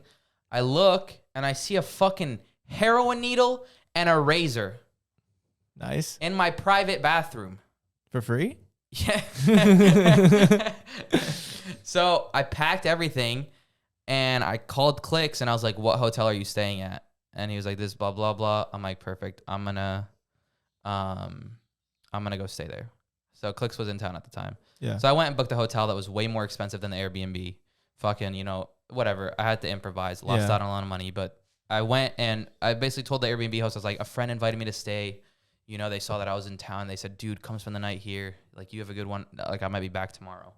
[SPEAKER 2] I look and I see a fucking heroin needle and a razor.
[SPEAKER 1] Nice.
[SPEAKER 2] In my private bathroom.
[SPEAKER 1] For free?
[SPEAKER 2] Yeah. So I packed everything. And I called Clicks and I was like, what hotel are you staying at? And he was like, this blah, blah, blah. I'm like, perfect. I'm gonna go stay there. So Clicks was in town at the time. Yeah. So I went and booked a hotel that was way more expensive than the Airbnb. Fucking, you know, whatever. I had to improvise. Lost out on a lot of money. But I went and I basically told the Airbnb host, I was like, a friend invited me to stay. You know, they saw that I was in town. They said, dude, come spend the night here. Like, you have a good one. Like, I might be back tomorrow.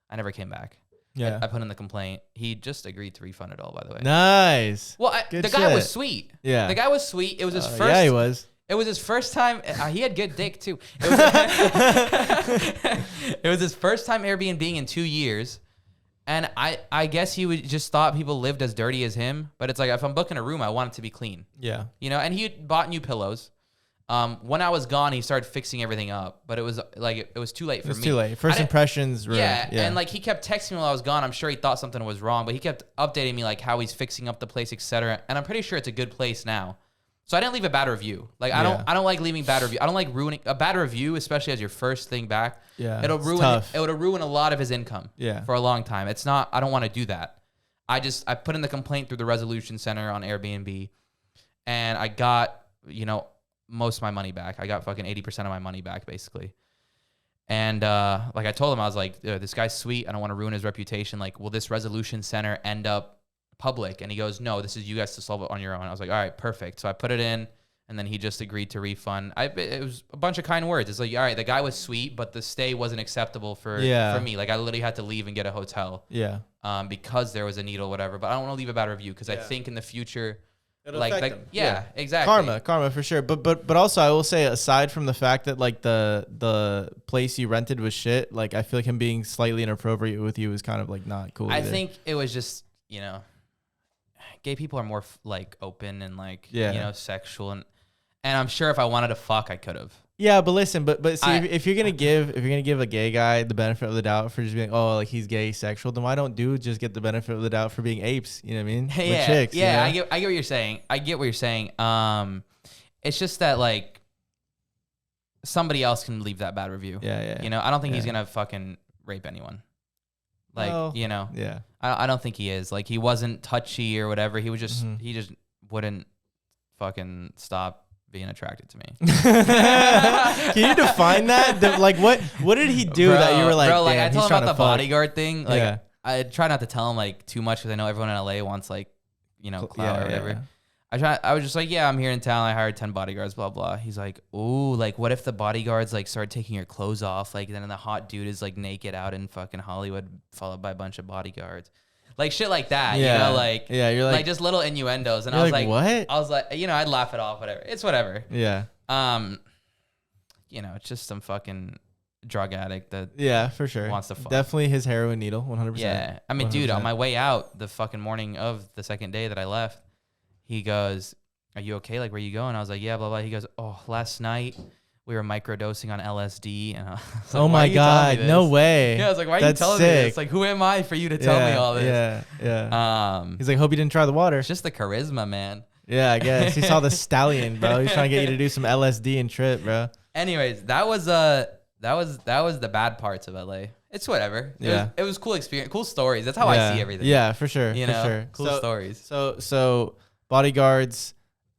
[SPEAKER 2] I never came back. Yeah, I put in the complaint. He just agreed to refund it all, by the way.
[SPEAKER 1] Nice.
[SPEAKER 2] Well, the guy was sweet. Yeah. The guy was sweet. It was his first.
[SPEAKER 1] Yeah, he was.
[SPEAKER 2] It was his first time. He had good dick, too. It was his first time Airbnb in 2 years. And I guess he would just thought people lived as dirty as him. But it's like, if I'm booking a room, I want it to be clean. Yeah. You know, and he bought new pillows. When I was gone, he started fixing everything up, but it was like it was too late for me. It was
[SPEAKER 1] too late. First impressions.
[SPEAKER 2] Yeah, and like he kept texting me while I was gone. I'm sure he thought something was wrong, but he kept updating me like how he's fixing up the place, etc. And I'm pretty sure it's a good place now. So I didn't leave a bad review. Like I don't like leaving bad review. I don't like ruining a bad review, especially as your first thing back. Yeah, it'll ruin a lot of his income. Yeah, for a long time. It's not. I don't want to do that. I put in the complaint through the resolution center on Airbnb, and I got most of my money back. I got fucking 80% of my money back, basically. And like I told him, I was like, this guy's sweet. I don't want to ruin his reputation. Like, will this resolution center end up public? And he goes, no, this is you guys to solve it on your own. I was like, all right, perfect. So I put it in, and then he just agreed to refund. It was a bunch of kind words. It's like, all right, the guy was sweet, but the stay wasn't acceptable for me. Like, I literally had to leave and get a hotel. Yeah. Because there was a needle, whatever. But I don't want to leave a bad review because I think in the future,
[SPEAKER 1] it'll affect them.
[SPEAKER 2] Yeah, exactly.
[SPEAKER 1] Karma for sure. But also I will say, aside from the fact that like the place you rented was shit, like I feel like him being slightly inappropriate with you was kind of like not cool.
[SPEAKER 2] I think it was just, gay people are more like open and like sexual and I'm sure if I wanted to fuck, I could have. Yeah,
[SPEAKER 1] but listen, but see, if you're gonna give a gay guy the benefit of the doubt for just being like he's gay sexual, then why don't dudes just get the benefit of the doubt for being apes? You know what I mean?
[SPEAKER 2] Yeah,
[SPEAKER 1] with chicks,
[SPEAKER 2] yeah.
[SPEAKER 1] You know?
[SPEAKER 2] I get what you're saying. It's just that like somebody else can leave that bad review. Yeah. I don't think he's gonna fucking rape anyone. Like yeah. I don't think he is. Like he wasn't touchy or whatever. He was just he just wouldn't fucking stop being attracted to me.
[SPEAKER 1] Can you define that? Like what did he do that you were like,
[SPEAKER 2] like I told him about the bodyguard thing. Like I try not to tell him like too much because I know everyone in LA wants like clout or whatever. Yeah. I was just like, yeah, I'm here in town. I hired 10 bodyguards, blah blah. He's like, ooh, like what if the bodyguards like start taking your clothes off, like then the hot dude is like naked out in fucking Hollywood, followed by a bunch of bodyguards. Like shit like that, like you're like just little innuendos, and I was like, what? I was like, I'd laugh it off, whatever. It's whatever. Yeah. It's just some fucking drug addict that
[SPEAKER 1] for sure
[SPEAKER 2] wants to fuck.
[SPEAKER 1] Definitely his heroin needle, 100%.
[SPEAKER 2] Yeah, I mean, 100%. Dude, on my way out the fucking morning of the second day that I left, he goes, "Are you okay? Like, where you going?" I was like, "Yeah, blah blah." He goes, "Oh, last night we were microdosing on LSD," and I was like,
[SPEAKER 1] "Oh my god, no way!"
[SPEAKER 2] Yeah, I was like, "Why are you telling me this? Like, who am I for you to tell me all this?"
[SPEAKER 1] Yeah. He's like, "Hope you didn't try the water."
[SPEAKER 2] It's just the charisma, man.
[SPEAKER 1] Yeah, I guess he saw the stallion, bro. He's trying to get you to do some LSD and trip, bro.
[SPEAKER 2] Anyways, that was the bad parts of LA. It's whatever. It was cool experience, cool stories. That's how I see everything.
[SPEAKER 1] Yeah, for sure.
[SPEAKER 2] Cool stories.
[SPEAKER 1] So Bodyguards.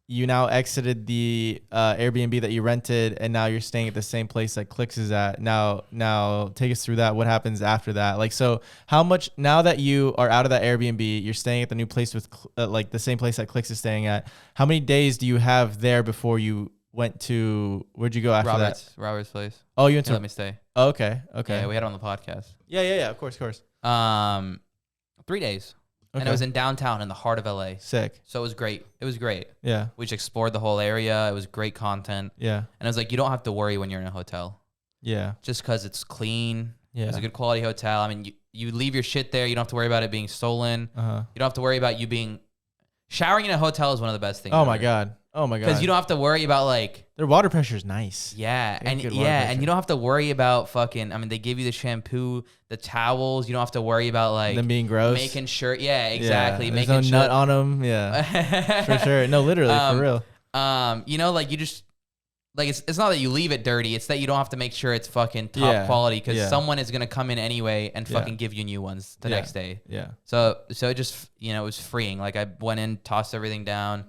[SPEAKER 1] you now exited the Airbnb that you rented, and now you're staying at the same place that Clicks is at. Now take us through that. What happens after that? Like, so how much, now that you are out of that Airbnb, you're staying at the new place with like the same place that Clicks is staying at. How many days do you have there before you went to, where'd you go after that?
[SPEAKER 2] Robert's place.
[SPEAKER 1] Oh, you went
[SPEAKER 2] to
[SPEAKER 1] to,
[SPEAKER 2] let me stay.
[SPEAKER 1] Oh, okay.
[SPEAKER 2] Yeah, we had it on the podcast.
[SPEAKER 1] Yeah. Of course.
[SPEAKER 2] 3 days.
[SPEAKER 1] Okay.
[SPEAKER 2] And it was in downtown in the heart of LA.
[SPEAKER 1] Sick.
[SPEAKER 2] So it was great.
[SPEAKER 1] Yeah.
[SPEAKER 2] We just explored the whole area. It was great content.
[SPEAKER 1] Yeah.
[SPEAKER 2] And it was like, you don't have to worry when you're in a hotel.
[SPEAKER 1] Yeah.
[SPEAKER 2] Just because it's clean.
[SPEAKER 1] Yeah.
[SPEAKER 2] It's a good quality hotel. I mean, you leave your shit there. You don't have to worry about it being stolen. You don't have to worry about you being... Showering in a hotel is one of the best things.
[SPEAKER 1] Oh my God.
[SPEAKER 2] Because you don't have to worry about like...
[SPEAKER 1] Their water pressure is nice.
[SPEAKER 2] Yeah. And you don't have to worry about fucking... I mean, they give you the shampoo, the towels. You don't have to worry about like...
[SPEAKER 1] Them being gross.
[SPEAKER 2] Making sure... Yeah, exactly.
[SPEAKER 1] Yeah. There's
[SPEAKER 2] making
[SPEAKER 1] no nut on them. Yeah. For sure. No, literally, for real.
[SPEAKER 2] You know, like you just... Like, it's not that you leave it dirty. It's that you don't have to make sure it's fucking top quality because someone is going to come in anyway and fucking give you new ones the next day.
[SPEAKER 1] Yeah.
[SPEAKER 2] So it just, you know, it was freeing. Like, I went in, tossed everything down,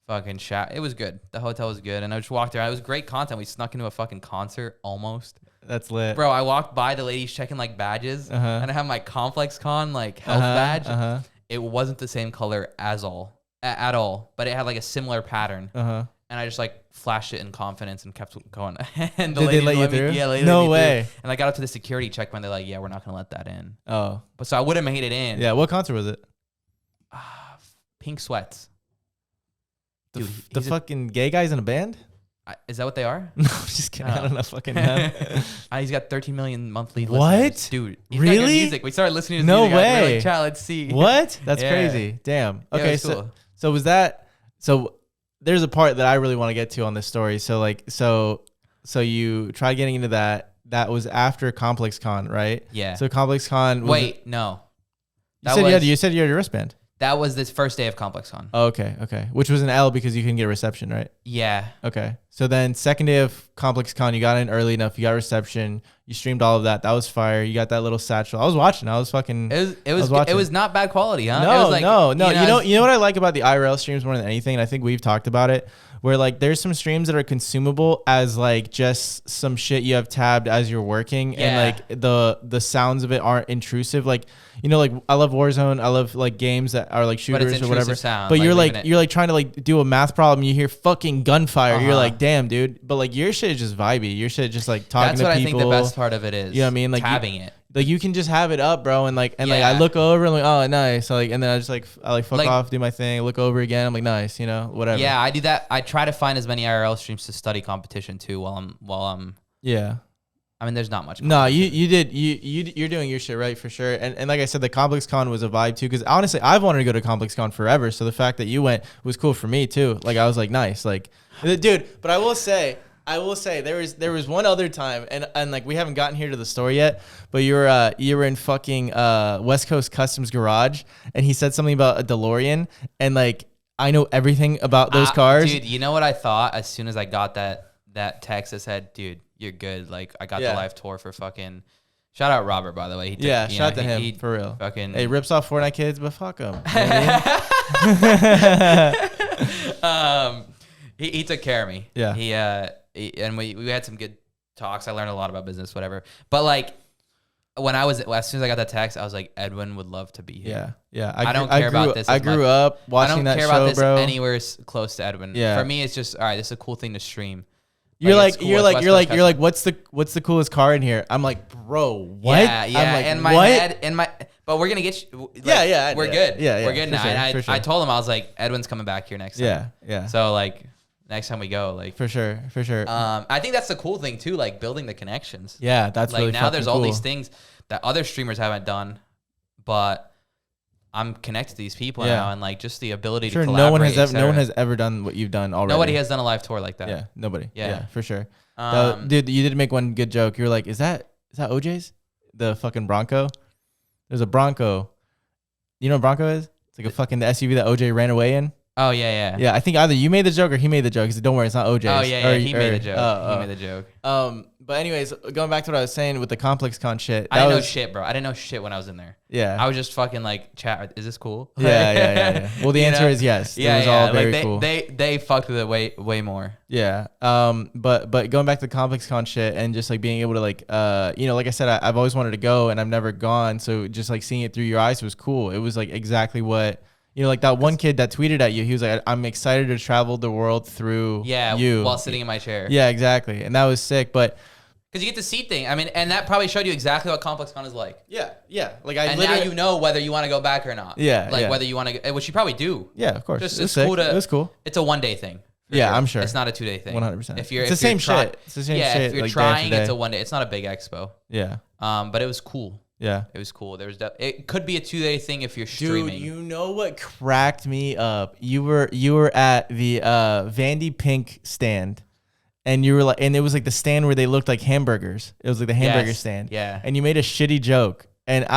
[SPEAKER 2] fucking shot. It was good. The hotel was good. And I just walked around. It was great content. We snuck into a fucking concert almost.
[SPEAKER 1] That's lit.
[SPEAKER 2] Bro, I walked by the ladies checking, like, badges. And I have my Complex Con, like, health badge. It wasn't the same color at all. But it had, like, a similar pattern. And I just like flashed it in confidence and kept going. And
[SPEAKER 1] Did they let you through?
[SPEAKER 2] Yeah,
[SPEAKER 1] no way.
[SPEAKER 2] Through. And I got up to the security checkpoint. They're like, "Yeah, we're not gonna let that in."
[SPEAKER 1] Oh,
[SPEAKER 2] but so I would have made it in.
[SPEAKER 1] Yeah. What concert was it?
[SPEAKER 2] Pink Sweats.
[SPEAKER 1] The fucking gay guys in a band?
[SPEAKER 2] Is that what they are?
[SPEAKER 1] No, I'm just kidding. I don't know. Fucking know.
[SPEAKER 2] He's got 13 million monthly
[SPEAKER 1] listeners.
[SPEAKER 2] What? Dude, he's
[SPEAKER 1] really?
[SPEAKER 2] got good music. We started listening to his
[SPEAKER 1] no
[SPEAKER 2] music.
[SPEAKER 1] way.
[SPEAKER 2] We're like, "Chat, let's see."
[SPEAKER 1] What? That's crazy. Damn. Okay,
[SPEAKER 2] Yeah,
[SPEAKER 1] so
[SPEAKER 2] cool.
[SPEAKER 1] so was that so? There's a part that I really want to get to on this story. So like, so you tried getting into that. That was after Complex Con, right?
[SPEAKER 2] Yeah.
[SPEAKER 1] So Complex Con.
[SPEAKER 2] No.
[SPEAKER 1] You said you had your wristband.
[SPEAKER 2] That was this first day of Complex Con.
[SPEAKER 1] Oh, okay. Which was an L because you couldn't get a reception, right?
[SPEAKER 2] Yeah.
[SPEAKER 1] Okay. So then second day of Complex Con, you got in early enough. You got reception. You streamed all of that. That was fire. You got that little satchel. I was watching. I was fucking.
[SPEAKER 2] It was not bad quality, huh?
[SPEAKER 1] No,
[SPEAKER 2] it was like,
[SPEAKER 1] no. You know what I like about the IRL streams more than anything, and I think we've talked about it, where like there's some streams that are consumable as like just some shit you have tabbed as you're working, and like the sounds of it aren't intrusive. Like, you know, like I love Warzone. I love like games that are like shooters or whatever.
[SPEAKER 2] Sound,
[SPEAKER 1] but you're like trying to like do a math problem. You hear fucking gunfire. You're like, damn, dude. But like your shit is just vibey. Your shit just like talking to people.
[SPEAKER 2] That's what I think the best part of it is.
[SPEAKER 1] You know what I mean? Like
[SPEAKER 2] tabbing it.
[SPEAKER 1] Like you can just have it up, bro, and like I look over and like, oh, nice. So like, and then I just like fuck off, do my thing, look over again. I'm like, nice, you know, whatever.
[SPEAKER 2] Yeah, I do that. I try to find as many IRL streams to study competition too while I'm.
[SPEAKER 1] Yeah.
[SPEAKER 2] I mean, there's not much.
[SPEAKER 1] No, you're doing your shit right for sure. And like I said, the Complex Con was a vibe too. Because honestly, I've wanted to go to Complex Con forever. So the fact that you went was cool for me too. Like I was like, nice, like, dude. But I will say there was one other time, and like we haven't gotten here to the story yet, but you were in fucking West Coast Customs garage, and he said something about a DeLorean, and like I know everything about those cars.
[SPEAKER 2] Dude, you know what I thought as soon as I got that text that said, dude, you're good. Like I got the live tour for fucking. Shout out Robert, by the way.
[SPEAKER 1] Shout out to him for real.
[SPEAKER 2] Fucking
[SPEAKER 1] hey, rips off Fortnite kids, but fuck him.
[SPEAKER 2] He took care of me.
[SPEAKER 1] Yeah.
[SPEAKER 2] And we had some good talks. I learned a lot about business, whatever. But like as soon as I got that text, I was like, Edwin would love to be here.
[SPEAKER 1] Yeah.
[SPEAKER 2] I don't care about this.
[SPEAKER 1] I grew up watching that show, bro. I don't care about this
[SPEAKER 2] anywhere close to Edwin.
[SPEAKER 1] Yeah.
[SPEAKER 2] For me, it's just all right. This is a cool thing to stream.
[SPEAKER 1] You're like, what's the coolest car in here? I'm like, bro, what?
[SPEAKER 2] Yeah.
[SPEAKER 1] I'm
[SPEAKER 2] like, but we're gonna get you. Like, we're good.
[SPEAKER 1] Yeah,
[SPEAKER 2] we're good now.
[SPEAKER 1] Sure,
[SPEAKER 2] I told him I was like, Edwin's coming back here next time.
[SPEAKER 1] Yeah.
[SPEAKER 2] So like, next time we go, like
[SPEAKER 1] for sure.
[SPEAKER 2] I think that's the cool thing too, like building the connections.
[SPEAKER 1] Yeah, that's
[SPEAKER 2] like
[SPEAKER 1] really
[SPEAKER 2] now. There's all
[SPEAKER 1] cool.
[SPEAKER 2] these things that other streamers haven't done, but I'm connected to these people now, and like just the ability to collaborate.
[SPEAKER 1] No one has ever done what you've done already.
[SPEAKER 2] Nobody has done a live tour like that.
[SPEAKER 1] Yeah, nobody. Yeah, for sure.
[SPEAKER 2] Dude,
[SPEAKER 1] you did make one good joke. You were like, is that OJ's? The fucking Bronco? There's a Bronco. You know what Bronco is? It's like a fucking the SUV that OJ ran away in.
[SPEAKER 2] Oh yeah, yeah.
[SPEAKER 1] Yeah, I think either you made the joke or he made the joke. He said, "Don't worry, it's not OJ."
[SPEAKER 2] Oh yeah, he made the joke. He made the joke.
[SPEAKER 1] But anyways, going back to what I was saying with the Complex Con shit.
[SPEAKER 2] I didn't know shit, bro. I didn't know shit when I was in there.
[SPEAKER 1] Yeah.
[SPEAKER 2] I was just fucking like, chat. Is this cool?
[SPEAKER 1] Yeah. Well, the answer is yes.
[SPEAKER 2] Yeah,
[SPEAKER 1] it was all very cool.
[SPEAKER 2] They fucked with it way more.
[SPEAKER 1] Yeah. But going back to the Complex Con shit and just like being able to like, like I said, I've always wanted to go and I've never gone. So just like seeing it through your eyes was cool. It was like exactly what. Like that one kid that tweeted at you, he was like, "I'm excited to travel the world through you."
[SPEAKER 2] While sitting in my chair.
[SPEAKER 1] Yeah, exactly. And that was sick. But
[SPEAKER 2] because you get to see things. I mean, and that probably showed you exactly what Complex Con is like.
[SPEAKER 1] Yeah. Like
[SPEAKER 2] and now you know whether you want to go back or not.
[SPEAKER 1] Yeah.
[SPEAKER 2] Like whether you want to, which you probably do.
[SPEAKER 1] Yeah, of course.
[SPEAKER 2] Just
[SPEAKER 1] it was cool.
[SPEAKER 2] It's a 1 day thing.
[SPEAKER 1] Yeah, I'm sure.
[SPEAKER 2] It's not a 2 day thing.
[SPEAKER 1] 100%.
[SPEAKER 2] It's
[SPEAKER 1] the same shit. It's the same shit.
[SPEAKER 2] If you're
[SPEAKER 1] like
[SPEAKER 2] trying, it's a 1 day. It's not a big expo.
[SPEAKER 1] Yeah.
[SPEAKER 2] But it was cool.
[SPEAKER 1] Yeah,
[SPEAKER 2] it was cool. It could be a 2 day thing if you're streaming.
[SPEAKER 1] Dude, you know what cracked me up? You were at the Vandy Pink stand, and you were like, and it was like the stand where they looked like hamburgers. It was like the hamburger stand.
[SPEAKER 2] Yeah.
[SPEAKER 1] And you made a shitty joke, and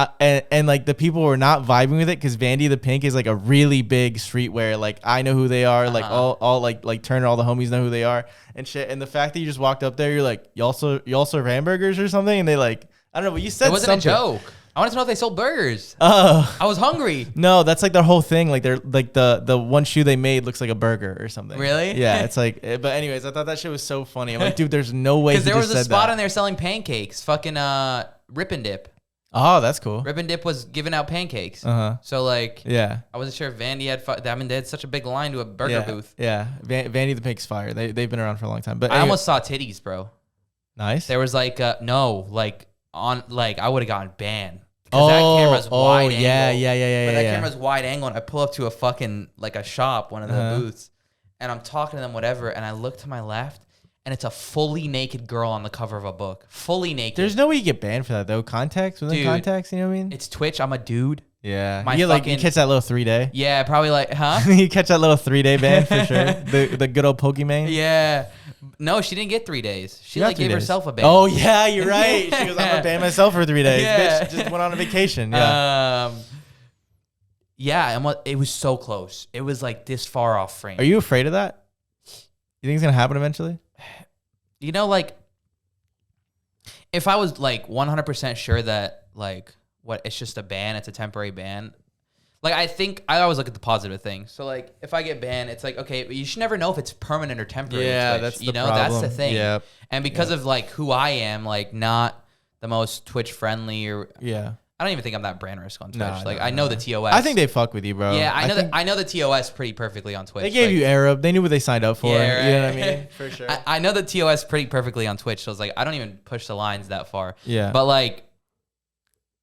[SPEAKER 1] like the people were not vibing with it because Vandy the Pink is like a really big streetwear. Like I know who they are. Like all like Turner, all the homies know who they are and shit. And the fact that you just walked up there, you're like, y'all serve hamburgers or something, and they like. I don't know, but you said something. It wasn't
[SPEAKER 2] a joke. I wanted to know if they sold burgers.
[SPEAKER 1] Oh.
[SPEAKER 2] I was hungry.
[SPEAKER 1] No, that's like their whole thing. Like they're like the one shoe they made looks like a burger or something.
[SPEAKER 2] Really?
[SPEAKER 1] Yeah, it's like. But anyways, I thought that shit was so funny. I'm like, dude, there's no way.
[SPEAKER 2] Because there was a spot in there selling pancakes. Fucking Rip and Dip.
[SPEAKER 1] Oh, that's cool.
[SPEAKER 2] Rip and Dip was giving out pancakes. So like,
[SPEAKER 1] yeah, I
[SPEAKER 2] wasn't sure if Vandy had. I mean, they had such a big line to a burger booth.
[SPEAKER 1] Yeah, Vandy the Pink's fire. They've been around for a long time. But
[SPEAKER 2] I almost saw titties, bro.
[SPEAKER 1] Nice.
[SPEAKER 2] There was like I would have gotten banned. Because that camera's wide angle.
[SPEAKER 1] Yeah.
[SPEAKER 2] But that camera's wide angle, and I pull up to a fucking, like a shop, one of the booths, and I'm talking to them, whatever, and I look to my left, and it's a fully naked girl on the cover of a book. Fully naked.
[SPEAKER 1] There's no way you get banned for that, though. Context? Within context, you know what I mean?
[SPEAKER 2] It's Twitch. I'm a dude.
[SPEAKER 1] Yeah. You catch that little 3-day?
[SPEAKER 2] Yeah, probably like, huh?
[SPEAKER 1] You catch that little 3-day ban for sure? The good old Pokemon?
[SPEAKER 2] Yeah. No, she didn't get 3 days. She like gave herself a ban.
[SPEAKER 1] Oh yeah, you're right. She goes, I'm gonna ban myself for 3 days. Yeah. Bitch just went on a vacation. Yeah.
[SPEAKER 2] And it was so close. It was like this far off frame.
[SPEAKER 1] Are you afraid of that? You think it's gonna happen eventually?
[SPEAKER 2] You know, like if I was like 100% sure that like it's just a ban, it's a temporary ban. Like, I think I always look at the positive thing. So, like, if I get banned, it's like, okay, but you should never know if it's permanent or temporary.
[SPEAKER 1] Yeah, that's the problem.
[SPEAKER 2] That's the thing.
[SPEAKER 1] Yeah.
[SPEAKER 2] And because of, like, who I am, like, not the most Twitch-friendly or...
[SPEAKER 1] Yeah.
[SPEAKER 2] I don't even think I'm that brand risk on Twitch.
[SPEAKER 1] No,
[SPEAKER 2] I know the TOS.
[SPEAKER 1] I think they fuck with you, bro.
[SPEAKER 2] Yeah, I know the TOS pretty perfectly on Twitch.
[SPEAKER 1] They gave you Arab. They knew what they signed up for.
[SPEAKER 2] Yeah, right.
[SPEAKER 1] You know what I mean? For sure.
[SPEAKER 2] I know the TOS pretty perfectly on Twitch, so it's like, I don't even push the lines that far.
[SPEAKER 1] Yeah.
[SPEAKER 2] But, like,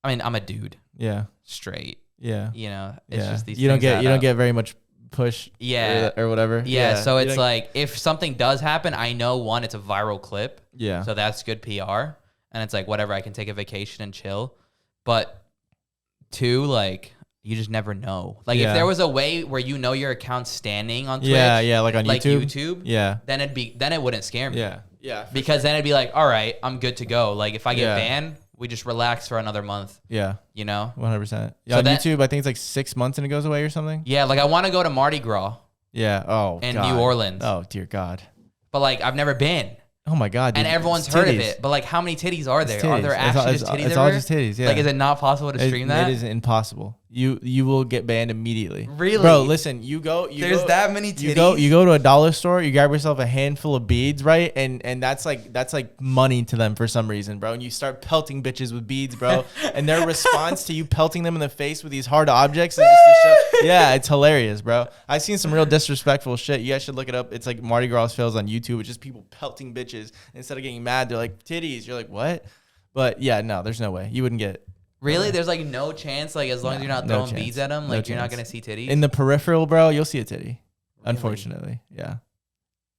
[SPEAKER 2] I mean, I'm a dude.
[SPEAKER 1] Yeah.
[SPEAKER 2] Straight.
[SPEAKER 1] Yeah.
[SPEAKER 2] You know, it's just these
[SPEAKER 1] you
[SPEAKER 2] things
[SPEAKER 1] don't get very much push or whatever.
[SPEAKER 2] Yeah, so it's like if something does happen, I know one, it's a viral clip.
[SPEAKER 1] Yeah.
[SPEAKER 2] So that's good PR. And it's like whatever, I can take a vacation and chill. But two, like you just never know. Like if there was a way where you know your account's standing on Twitch.
[SPEAKER 1] Yeah, like on YouTube.
[SPEAKER 2] Yeah. Then it wouldn't scare me.
[SPEAKER 1] Yeah. Yeah.
[SPEAKER 2] Because then it'd be like, all right, I'm good to go. Like if I get banned, we just relax for another month. Yeah. You know?
[SPEAKER 1] 100%. Yeah, so on YouTube, I think it's like 6 months and it goes away or something.
[SPEAKER 2] Yeah, like I want to go to Mardi Gras.
[SPEAKER 1] Yeah. Oh,
[SPEAKER 2] in New Orleans.
[SPEAKER 1] Oh, dear God.
[SPEAKER 2] But like I've never been.
[SPEAKER 1] Oh my God. Dude,
[SPEAKER 2] and everyone's heard of it. But like how many titties are there? Are there actually just titties?
[SPEAKER 1] It's all just titties, yeah.
[SPEAKER 2] Like is it not possible to stream that?
[SPEAKER 1] It is impossible. You will get banned immediately.
[SPEAKER 2] Really?
[SPEAKER 1] Bro, listen, There's
[SPEAKER 2] that many titties.
[SPEAKER 1] You go to a dollar store, you grab yourself a handful of beads, right? And that's like money to them for some reason, bro. And you start pelting bitches with beads, bro. And their response to you pelting them in the face with these hard objects is just to show, yeah, it's hilarious, bro. I've seen some real disrespectful shit. You guys should look it up. It's like Mardi Gras fails on YouTube. It's just people pelting bitches. Instead of getting mad, they're like, titties. You're like, what? But yeah, no, there's no way. You wouldn't get.
[SPEAKER 2] Really? There's like no chance, like as long as you're not throwing beads at them, like you're not gonna see titties?
[SPEAKER 1] In the peripheral, bro, you'll see a titty. Really? Unfortunately. Yeah.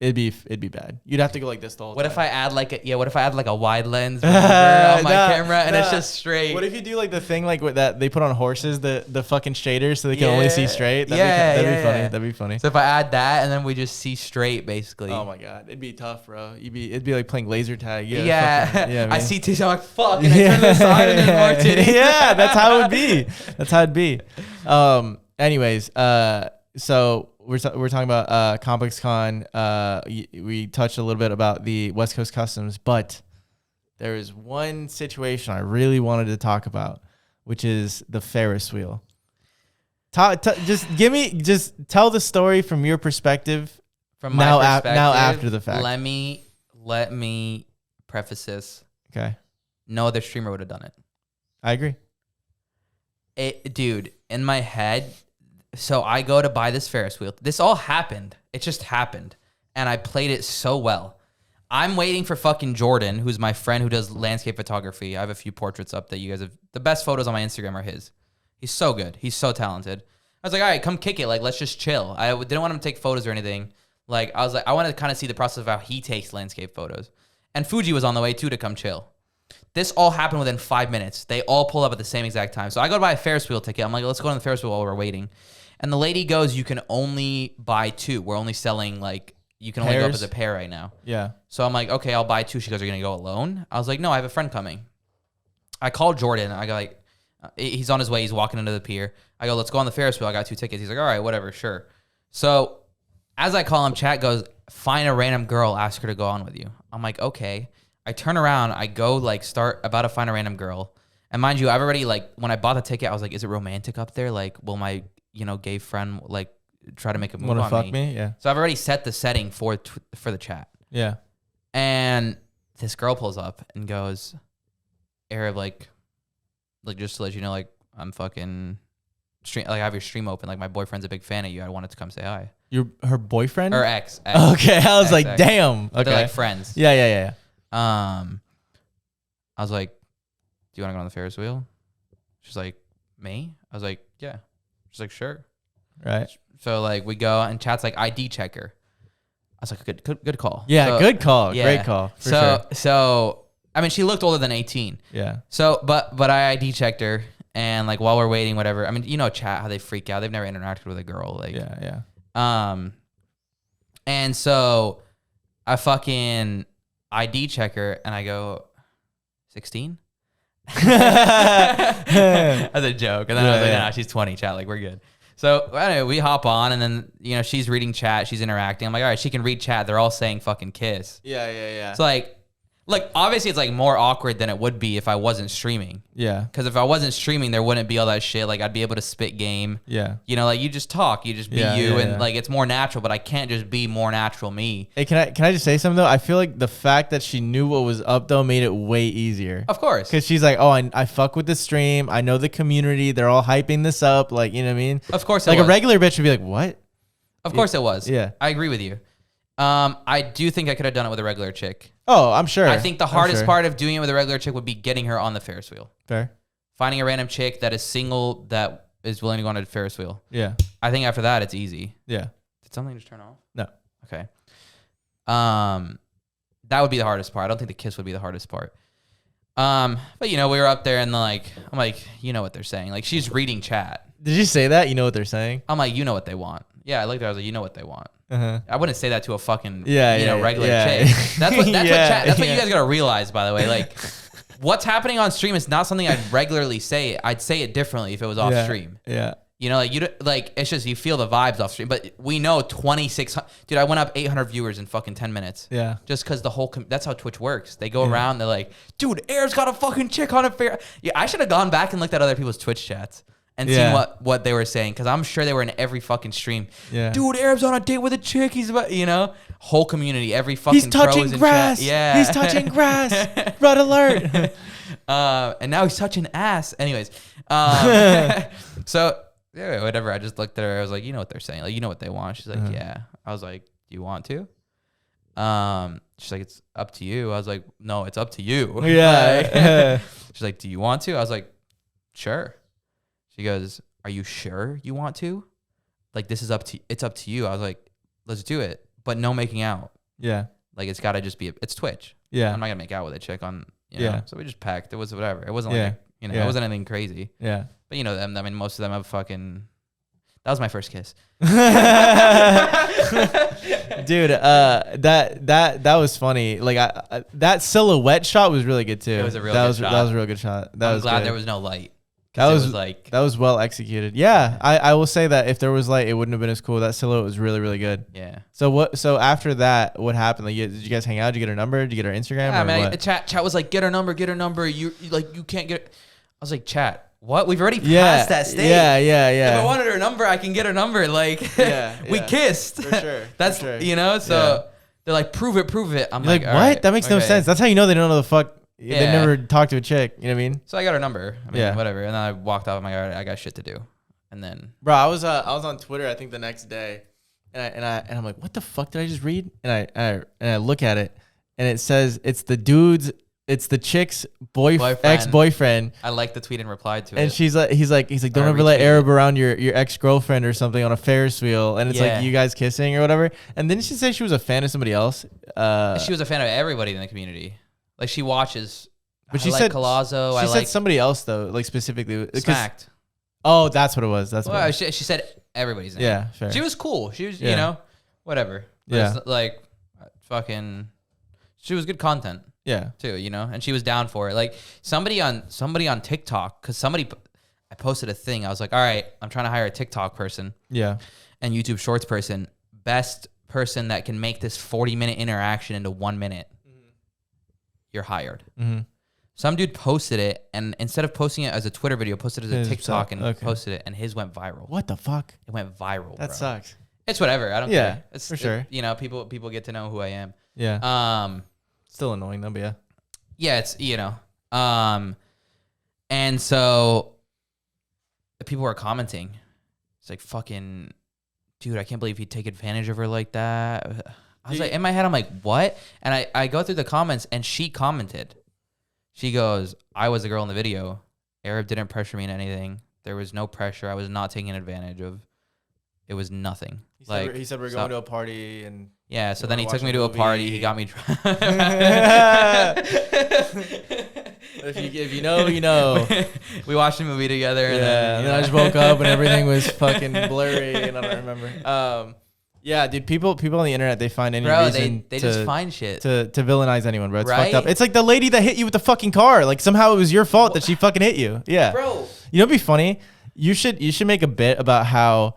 [SPEAKER 1] It'd be bad. You'd have to go like this the whole time.
[SPEAKER 2] What if I add like a wide lens on my camera and it's just straight?
[SPEAKER 1] What if you do like the thing like with that they put on horses, the fucking shaders so they can only see straight? That'd be funny. That'd be funny.
[SPEAKER 2] So if I add that and then we just see straight basically.
[SPEAKER 1] Oh my God. It'd be tough, bro. It'd be like playing laser tag.
[SPEAKER 2] Yeah. I see titties, I'm like, fuck, and I turn to the side and there's more titties.
[SPEAKER 1] Yeah, that's how it would be. That's how it'd be. Anyways, so we're talking about Complex Con. We touched a little bit about the West Coast Customs, but there is one situation I really wanted to talk about, which is the Ferris wheel. Just tell the story from your perspective.
[SPEAKER 2] From my perspective,
[SPEAKER 1] now after the fact.
[SPEAKER 2] Let me preface this.
[SPEAKER 1] Okay.
[SPEAKER 2] No other streamer would have done it.
[SPEAKER 1] I agree.
[SPEAKER 2] Dude, in my head, so I go to buy this Ferris wheel. This all happened. It just happened. And I played it so well. I'm waiting for fucking Jordan, who's my friend who does landscape photography. I have a few portraits up that you guys have. The best photos on my Instagram are his. He's so good. He's so talented. I was like, all right, come kick it. Like, let's just chill. I didn't want him to take photos or anything. Like, I was like, I wanted to kind of see the process of how he takes landscape photos. And Fuji was on the way, too, to come chill. This all happened within 5 minutes. They all pulled up at the same exact time. So I go to buy a Ferris wheel ticket. I'm like, let's go on the Ferris wheel while we're waiting. And the lady goes, you can only buy 2. We're only selling, like, you can only go up as a pair right now.
[SPEAKER 1] Yeah.
[SPEAKER 2] So I'm like, okay, I'll buy 2. She goes, are you going to go alone? I was like, no, I have a friend coming. I called Jordan. I go, like, he's on his way. He's walking into the pier. I go, let's go on the Ferris wheel. I got 2 tickets. He's like, all right, whatever, sure. So as I call him, chat goes, find a random girl, ask her to go on with you. I'm like, okay. I turn around, I go like start about to find a random girl. And mind you, I've already like, when I bought the ticket, I was like, is it romantic up there? Like, will my, gay friend like try to make a move on me?
[SPEAKER 1] Wanna fuck me? Yeah.
[SPEAKER 2] So I've already set the setting for the chat.
[SPEAKER 1] Yeah.
[SPEAKER 2] And this girl pulls up and goes, Arab, like just to let you know, like I'm fucking stream, like I have your stream open. Like my boyfriend's a big fan of you. I wanted to come say hi.
[SPEAKER 1] Her boyfriend?
[SPEAKER 2] Or ex.
[SPEAKER 1] Okay. I was like,
[SPEAKER 2] ex.
[SPEAKER 1] damn. Okay.
[SPEAKER 2] They're like friends.
[SPEAKER 1] Yeah.
[SPEAKER 2] I was like, do you want to go on the Ferris wheel? She's like, me? I was like, yeah. She's like, sure.
[SPEAKER 1] Right.
[SPEAKER 2] So like we go and chat's like ID checker. I was like, good call.
[SPEAKER 1] Yeah,
[SPEAKER 2] so,
[SPEAKER 1] good call.
[SPEAKER 2] yeah.
[SPEAKER 1] Great call. For sure.
[SPEAKER 2] So I mean, she looked older than 18.
[SPEAKER 1] Yeah.
[SPEAKER 2] So but I ID checked her, and like while we're waiting, whatever. I mean, chat how they freak out. They've never interacted with a girl. Like
[SPEAKER 1] yeah.
[SPEAKER 2] And so I fucking ID check her, and I go, 16? As a joke. And then I was like, nah, she's 20, chat. Like, we're good. So anyway, we hop on, and then, she's reading chat. She's interacting. I'm like, all right, she can read chat. They're all saying fucking kiss.
[SPEAKER 1] Yeah.
[SPEAKER 2] So like obviously it's like more awkward than it would be if I wasn't streaming.
[SPEAKER 1] Yeah.
[SPEAKER 2] Because if I wasn't streaming, there wouldn't be all that shit. Like I'd be able to spit game.
[SPEAKER 1] Yeah.
[SPEAKER 2] Like you just talk, you just be you, and like it's more natural. But I can't just be more natural me.
[SPEAKER 1] Hey, can I just say something though? I feel like the fact that she knew what was up though made it way easier.
[SPEAKER 2] Of course.
[SPEAKER 1] Because she's like, oh, I fuck with the stream. I know the community. They're all hyping this up. Like, you know what I mean?
[SPEAKER 2] Of course.
[SPEAKER 1] Like a regular bitch would be like, what?
[SPEAKER 2] Of course it was.
[SPEAKER 1] Yeah.
[SPEAKER 2] I agree with you. I do think I could have done it with a regular chick.
[SPEAKER 1] Oh, I'm sure.
[SPEAKER 2] I think the hardest part of doing it with a regular chick would be getting her on the Ferris wheel.
[SPEAKER 1] Fair. Finding
[SPEAKER 2] a random chick that is single that is willing to go on a Ferris wheel.
[SPEAKER 1] Yeah.
[SPEAKER 2] I think after that, it's easy.
[SPEAKER 1] Yeah.
[SPEAKER 2] Did something just turn off?
[SPEAKER 1] No.
[SPEAKER 2] Okay. That would be the hardest part. I don't think the kiss would be the hardest part. But we were up there and I'm like, you know what they're saying. Like she's reading chat.
[SPEAKER 1] Did you say that? You know what they're saying?
[SPEAKER 2] I'm like, you know what they want. Yeah, I looked at her. I was like, you know what they want.
[SPEAKER 1] Uh-huh.
[SPEAKER 2] I wouldn't say that to a fucking regular chick. That's what you guys gotta realize, by the way. Like what's happening on stream is not something I'd regularly say. I'd say it differently if it was off stream.
[SPEAKER 1] Yeah.
[SPEAKER 2] It's just you feel the vibes off stream. But we know 2,600. Dude, I went up 800 viewers in fucking 10 minutes.
[SPEAKER 1] Yeah.
[SPEAKER 2] Just because that's how Twitch works. They go around. They're like, dude, Air's got a fucking chick on a fair. Yeah, I should have gone back and looked at other people's Twitch chats and seen what they were saying, because I'm sure they were in every fucking stream.
[SPEAKER 1] Yeah.
[SPEAKER 2] Dude, Arab's on a date with a chick. He's about, whole community, every fucking.
[SPEAKER 1] He's touching grass.
[SPEAKER 2] Yeah.
[SPEAKER 1] He's touching grass. Red alert.
[SPEAKER 2] And now he's touching ass. Anyways, so. Yeah, whatever. I just looked at her. I was like, you know what they're saying. Like, you know what they want. She's like, yeah. I was like, do you want to? She's like, it's up to you. I was like, no, it's up to you.
[SPEAKER 1] Yeah.
[SPEAKER 2] She's like, do you want to? I was like, sure. She goes, are you sure you want to? Like, it's up to you. I was like, let's do it. But no making out.
[SPEAKER 1] Yeah.
[SPEAKER 2] Like, it's got to just be, it's Twitch.
[SPEAKER 1] Yeah.
[SPEAKER 2] I'm not going to make out with a chick on, know. So we just packed. It was whatever. It wasn't like, it wasn't anything crazy.
[SPEAKER 1] Yeah.
[SPEAKER 2] But them. I mean, most of them have fucking. That was my first kiss.
[SPEAKER 1] Dude, that was funny. Like that silhouette shot was really good too.
[SPEAKER 2] It was a real
[SPEAKER 1] that
[SPEAKER 2] good
[SPEAKER 1] was
[SPEAKER 2] shot.
[SPEAKER 1] That was a real good shot.
[SPEAKER 2] I'm glad there was no light,
[SPEAKER 1] That was
[SPEAKER 2] like
[SPEAKER 1] that was well executed. Yeah, I will say that if there was light, it wouldn't have been as cool. That silhouette was really, really good.
[SPEAKER 2] Yeah.
[SPEAKER 1] So after that, what happened? Like, did you guys hang out? Did you get her number? Did you get her Instagram?
[SPEAKER 2] Yeah,
[SPEAKER 1] or
[SPEAKER 2] man.
[SPEAKER 1] what?
[SPEAKER 2] Chat was like, get her number. You can't get it. I was like, chat. What? We've already passed that stage.
[SPEAKER 1] Yeah.
[SPEAKER 2] If I wanted her number, I can get her number. Like, we kissed.
[SPEAKER 1] For sure.
[SPEAKER 2] That's,
[SPEAKER 1] for sure.
[SPEAKER 2] you know, so they're like, prove it. I'm
[SPEAKER 1] You're like,
[SPEAKER 2] all
[SPEAKER 1] what?
[SPEAKER 2] right,
[SPEAKER 1] That makes no sense. That's how you know they don't know the fuck.
[SPEAKER 2] Yeah.
[SPEAKER 1] They never talked to a chick. You know what I mean?
[SPEAKER 2] So I got her number. I mean,
[SPEAKER 1] Yeah.
[SPEAKER 2] whatever. And then I walked off. I'm like, all right, I got shit to do. And then,
[SPEAKER 1] Bro, I was on Twitter, I think the next day, and I'm like, what the fuck did I just read? And I look at it, and it says it's the chick's
[SPEAKER 2] Boyfriend.
[SPEAKER 1] ex-boyfriend.
[SPEAKER 2] I liked the tweet and replied to it.
[SPEAKER 1] And he's like, don't ever let Arab around your ex-girlfriend or something on a Ferris wheel. And it's like you guys kissing or whatever. And didn't she say she was a fan of somebody else?
[SPEAKER 2] She was a fan of everybody in the community. Like, she watches.
[SPEAKER 1] But she
[SPEAKER 2] I
[SPEAKER 1] said
[SPEAKER 2] like Colazo.
[SPEAKER 1] She said somebody else though, like specifically.
[SPEAKER 2] Smacked.
[SPEAKER 1] Oh, that's what it was. That's what it was.
[SPEAKER 2] She said everybody's name.
[SPEAKER 1] Yeah, fair.
[SPEAKER 2] She was cool. She was,
[SPEAKER 1] Yeah.
[SPEAKER 2] you know, whatever. But
[SPEAKER 1] Yeah.
[SPEAKER 2] it's like, fucking, she was good content
[SPEAKER 1] Yeah.
[SPEAKER 2] too, you know, and she was down for it. Like, somebody on TikTok, because I posted a thing. I was like, all right, I'm trying to hire a TikTok person
[SPEAKER 1] Yeah.
[SPEAKER 2] and YouTube Shorts person. Best person that can make this 40-minute interaction into 1 minute. You're hired.
[SPEAKER 1] Mm-hmm.
[SPEAKER 2] Some dude posted it, and instead of posting it as a Twitter video, posted it as a TikTok and posted it, and his went viral.
[SPEAKER 1] What the fuck?
[SPEAKER 2] It went viral.
[SPEAKER 1] That
[SPEAKER 2] bro.
[SPEAKER 1] sucks.
[SPEAKER 2] It's whatever. I don't care. It's
[SPEAKER 1] for sure.
[SPEAKER 2] You know, people get to know who I am.
[SPEAKER 1] Yeah. Still annoying though, but yeah.
[SPEAKER 2] Yeah, it's, you know. And so the people were commenting. It's like, fucking, dude, I can't believe he'd take advantage of her like that. I was like, in my head, I'm like, what? And I go through the comments, and she commented. She goes, I was the girl in the video. Arab didn't pressure me in anything. There was no pressure. I was not taken advantage of. It was nothing.
[SPEAKER 1] He said we're going to a party and
[SPEAKER 2] yeah. So then he took me to a party. He got me.
[SPEAKER 1] If you know, you know.
[SPEAKER 2] We watched a movie together. And
[SPEAKER 1] then I just woke up and everything was fucking blurry and I don't remember. Yeah, dude. People on the internet, they find any reason
[SPEAKER 2] they just find shit
[SPEAKER 1] to villainize anyone, bro. It's
[SPEAKER 2] right?
[SPEAKER 1] fucked up. It's like the lady that hit you with the fucking car. Like somehow it was your fault that she fucking hit you. Yeah,
[SPEAKER 2] bro.
[SPEAKER 1] You know, what'd be funny. You should make a bit about how,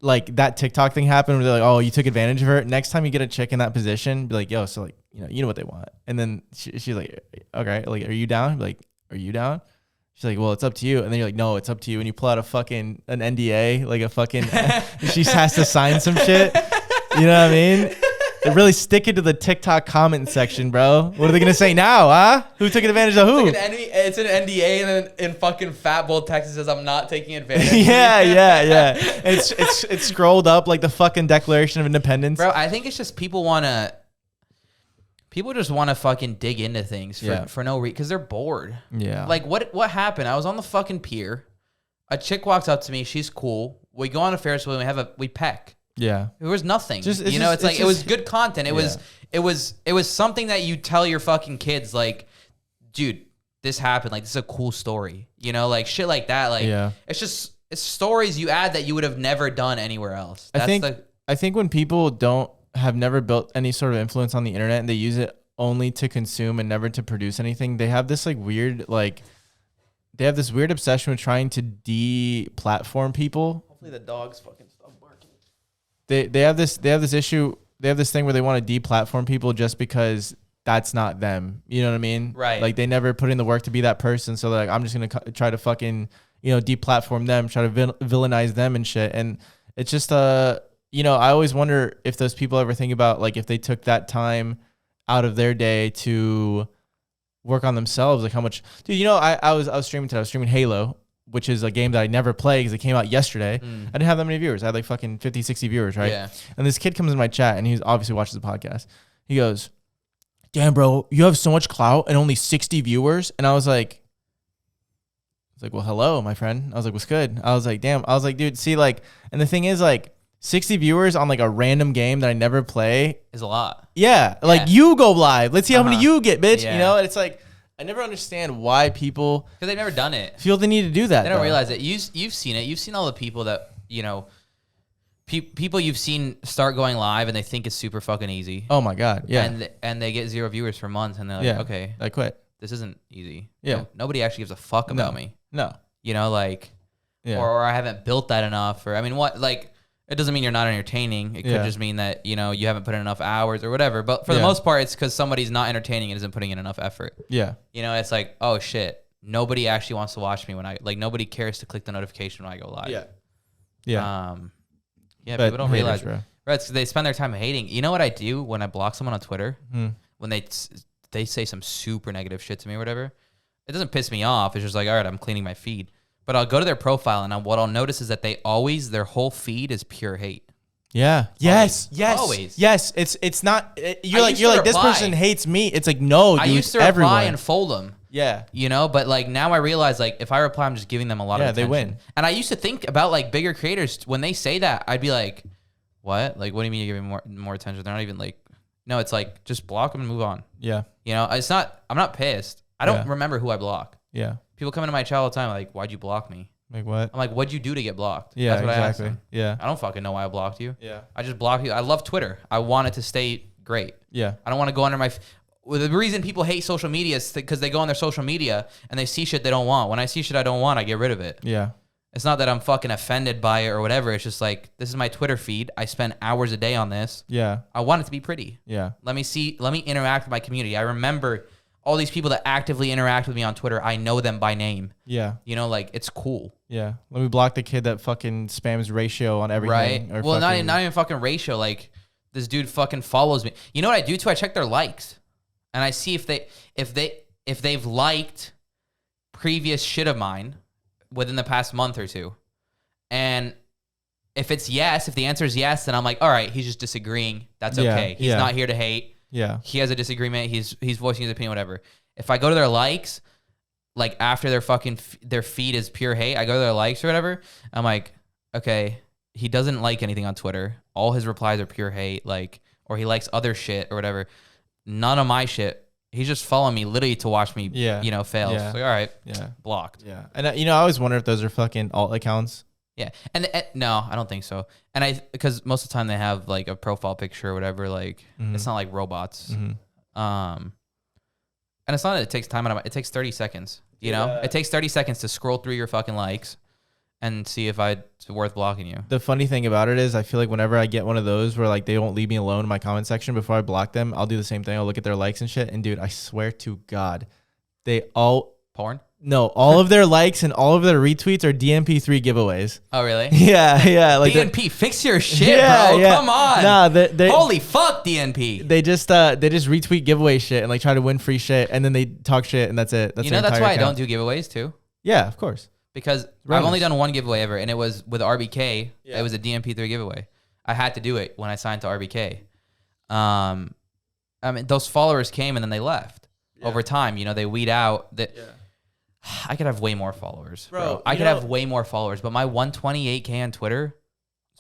[SPEAKER 1] like, that TikTok thing happened where they're like, oh, you took advantage of her. Next time you get a chick in that position, be like, yo, so like, you know what they want. And then she's like, okay, like, are you down? Be like, are you down? She's like, well, it's up to you. And then you're like, no, it's up to you. And you pull out an NDA, like a fucking, she has to sign some shit. You know what I mean? They really stick it to the TikTok comment section, bro. What are they going to say now, huh? Who took advantage of who?
[SPEAKER 2] It's an NDA, and then in fucking fat bold text it says, I'm not taking advantage.
[SPEAKER 1] Yeah. It's scrolled up like the fucking Declaration of Independence.
[SPEAKER 2] Bro, I think it's just people just want to fucking dig into things for no reason, because they're bored.
[SPEAKER 1] Yeah.
[SPEAKER 2] Like, what happened? I was on the fucking pier. A chick walks up to me. She's cool. We go on a Ferris wheel and we peck.
[SPEAKER 1] Yeah.
[SPEAKER 2] There was nothing. It was good content. It was something that you tell your fucking kids, like, dude, this happened. Like, this is a cool story. You know, like shit like that. Like, it's stories you add that you would have never done anywhere else.
[SPEAKER 1] I think when people have never built any sort of influence on the internet and they use it only to consume and never to produce anything, they have this weird obsession with trying to de-platform people.
[SPEAKER 2] Hopefully the dog's fucking stop barking.
[SPEAKER 1] They have this issue. They have this thing where they want to de-platform people just because that's not them. You know what I mean?
[SPEAKER 2] Right.
[SPEAKER 1] Like, they never put in the work to be that person. So they're like, I'm just going to try to fucking, de-platform them, try to villainize them and shit. And it's just, I always wonder if those people ever think about, like, if they took that time out of their day to work on themselves, like how much, dude, I was streaming today. I was streaming Halo, which is a game that I never play because it came out yesterday. I didn't have that many viewers. I had like fucking 50, 60 viewers, right?
[SPEAKER 2] Yeah.
[SPEAKER 1] And this kid comes in my chat and he's obviously watches the podcast. He goes, damn, bro, you have so much clout and only 60 viewers. And I was like, well, hello, my friend. I was like, what's good? I was like, damn. I was like, dude, see, like, and the thing is, like, 60 viewers on like a random game that I never play
[SPEAKER 2] is a lot.
[SPEAKER 1] Yeah. Like, you go live. Let's see how many you get, bitch.
[SPEAKER 2] Yeah.
[SPEAKER 1] And it's like, I never understand why people,
[SPEAKER 2] because they've never done it,
[SPEAKER 1] feel the need to do that.
[SPEAKER 2] They don't realize it. You've seen it. You've seen all the people that, people you've seen start going live and they think it's super fucking easy.
[SPEAKER 1] Oh my God. Yeah.
[SPEAKER 2] And they get 0 viewers for months and they're like, okay,
[SPEAKER 1] I quit.
[SPEAKER 2] This isn't easy.
[SPEAKER 1] Yeah.
[SPEAKER 2] Nobody actually gives a fuck about me.
[SPEAKER 1] No.
[SPEAKER 2] you know, like, or I haven't built that enough, or I mean, what, like, it doesn't mean you're not entertaining. It could just mean that, you know, you haven't put in enough hours or whatever. But for the most part, it's because somebody's not entertaining and isn't putting in enough effort. Yeah. You know, it's like, oh shit, nobody actually wants to watch me when nobody cares to click the notification when I go live. Yeah. Yeah. Yeah. But people don't realize, bro. Right, so they spend their time hating. You know what I do when I block someone on Twitter? When they say some super negative shit to me or whatever, it doesn't piss me off. It's just like, all right, I'm cleaning my feed. But I'll go to their profile, and what I'll notice is that their whole feed is pure hate. Yeah. Yes. Always. Yes. Always. Yes. It's not. You're like this person hates me. It's like, no, dude. I used to reply and fold them. Yeah. You know, but like now I realize, like, if I reply, I'm just giving them a lot of attention. Yeah, they win. And I used to think about like bigger creators when they say that, I'd be like, what? Like, what do you mean you're giving more attention? They're not even like, no, it's like, just block them and move on. Yeah. You know, I'm not pissed. I don't remember who I block. Yeah. People come into my chat all the time like, why'd you block me? Like what? I'm like, what'd you do to get blocked? Yeah, that's what I asked them. Yeah. I don't fucking know why I blocked you. Yeah. I just blocked you. I love Twitter. I want it to stay great. Yeah. I don't want to go under my... the reason people hate social media is because they go on their social media and they see shit they don't want. When I see shit I don't want, I get rid of it. Yeah. It's not that I'm fucking offended by it or whatever. It's just like, this is my Twitter feed. I spend hours a day on this. Yeah. I want it to be pretty. Yeah. Let me interact with my community. I remember all these people that actively interact with me on Twitter. I know them by name. Yeah. You know, like, it's cool. Yeah. Let me block the kid that fucking spams ratio on everything. Right. Or well, not even fucking ratio. Like, this dude fucking follows me. You know what I do too? I check their likes. And I see if they've liked previous shit of mine within the past month or two. And if the answer is yes, then I'm like, all right, he's just disagreeing. That's okay. He's not here to hate. Yeah. He has a disagreement. He's voicing his opinion, whatever. If I go to their likes, like after their feed is pure hate, I go to their likes or whatever. I'm like, okay, he doesn't like anything on Twitter. All his replies are pure hate, like, or he likes other shit or whatever. None of my shit. He's just following me literally to watch me, fail. Yeah. Like, all right, blocked. Yeah. And I always wonder if those are fucking alt accounts. Yeah. And no, I don't think so. And because most of the time they have like a profile picture or whatever, like it's not like robots. And it's not that it takes time out of it takes 30 seconds, you know? It takes 30 seconds to scroll through your fucking likes and see if it's worth blocking you. The funny thing about it is I feel like whenever I get one of those where like they won't leave me alone in my comment section before I block them, I'll do the same thing. I'll look at their likes and shit. And dude, I swear to God, they all... Porn? No, all of their likes and all of their retweets are DMP3 giveaways. Oh, really? Yeah. Like DNP, fix your shit, bro. Yeah. Come on. Nah, they holy fuck, DNP. They just retweet giveaway shit and like try to win free shit, and then they talk shit, and that's it. That's that's why account. I don't do giveaways too. Yeah, of course. Because I've only done one giveaway ever, and it was with RBK. Yeah. It was a DMP3 giveaway. I had to do it when I signed to RBK. I mean, those followers came and then they left. Yeah. Over time, they weed out that. Yeah. I could have way more followers, bro. I could have way more followers, but my 128K on Twitter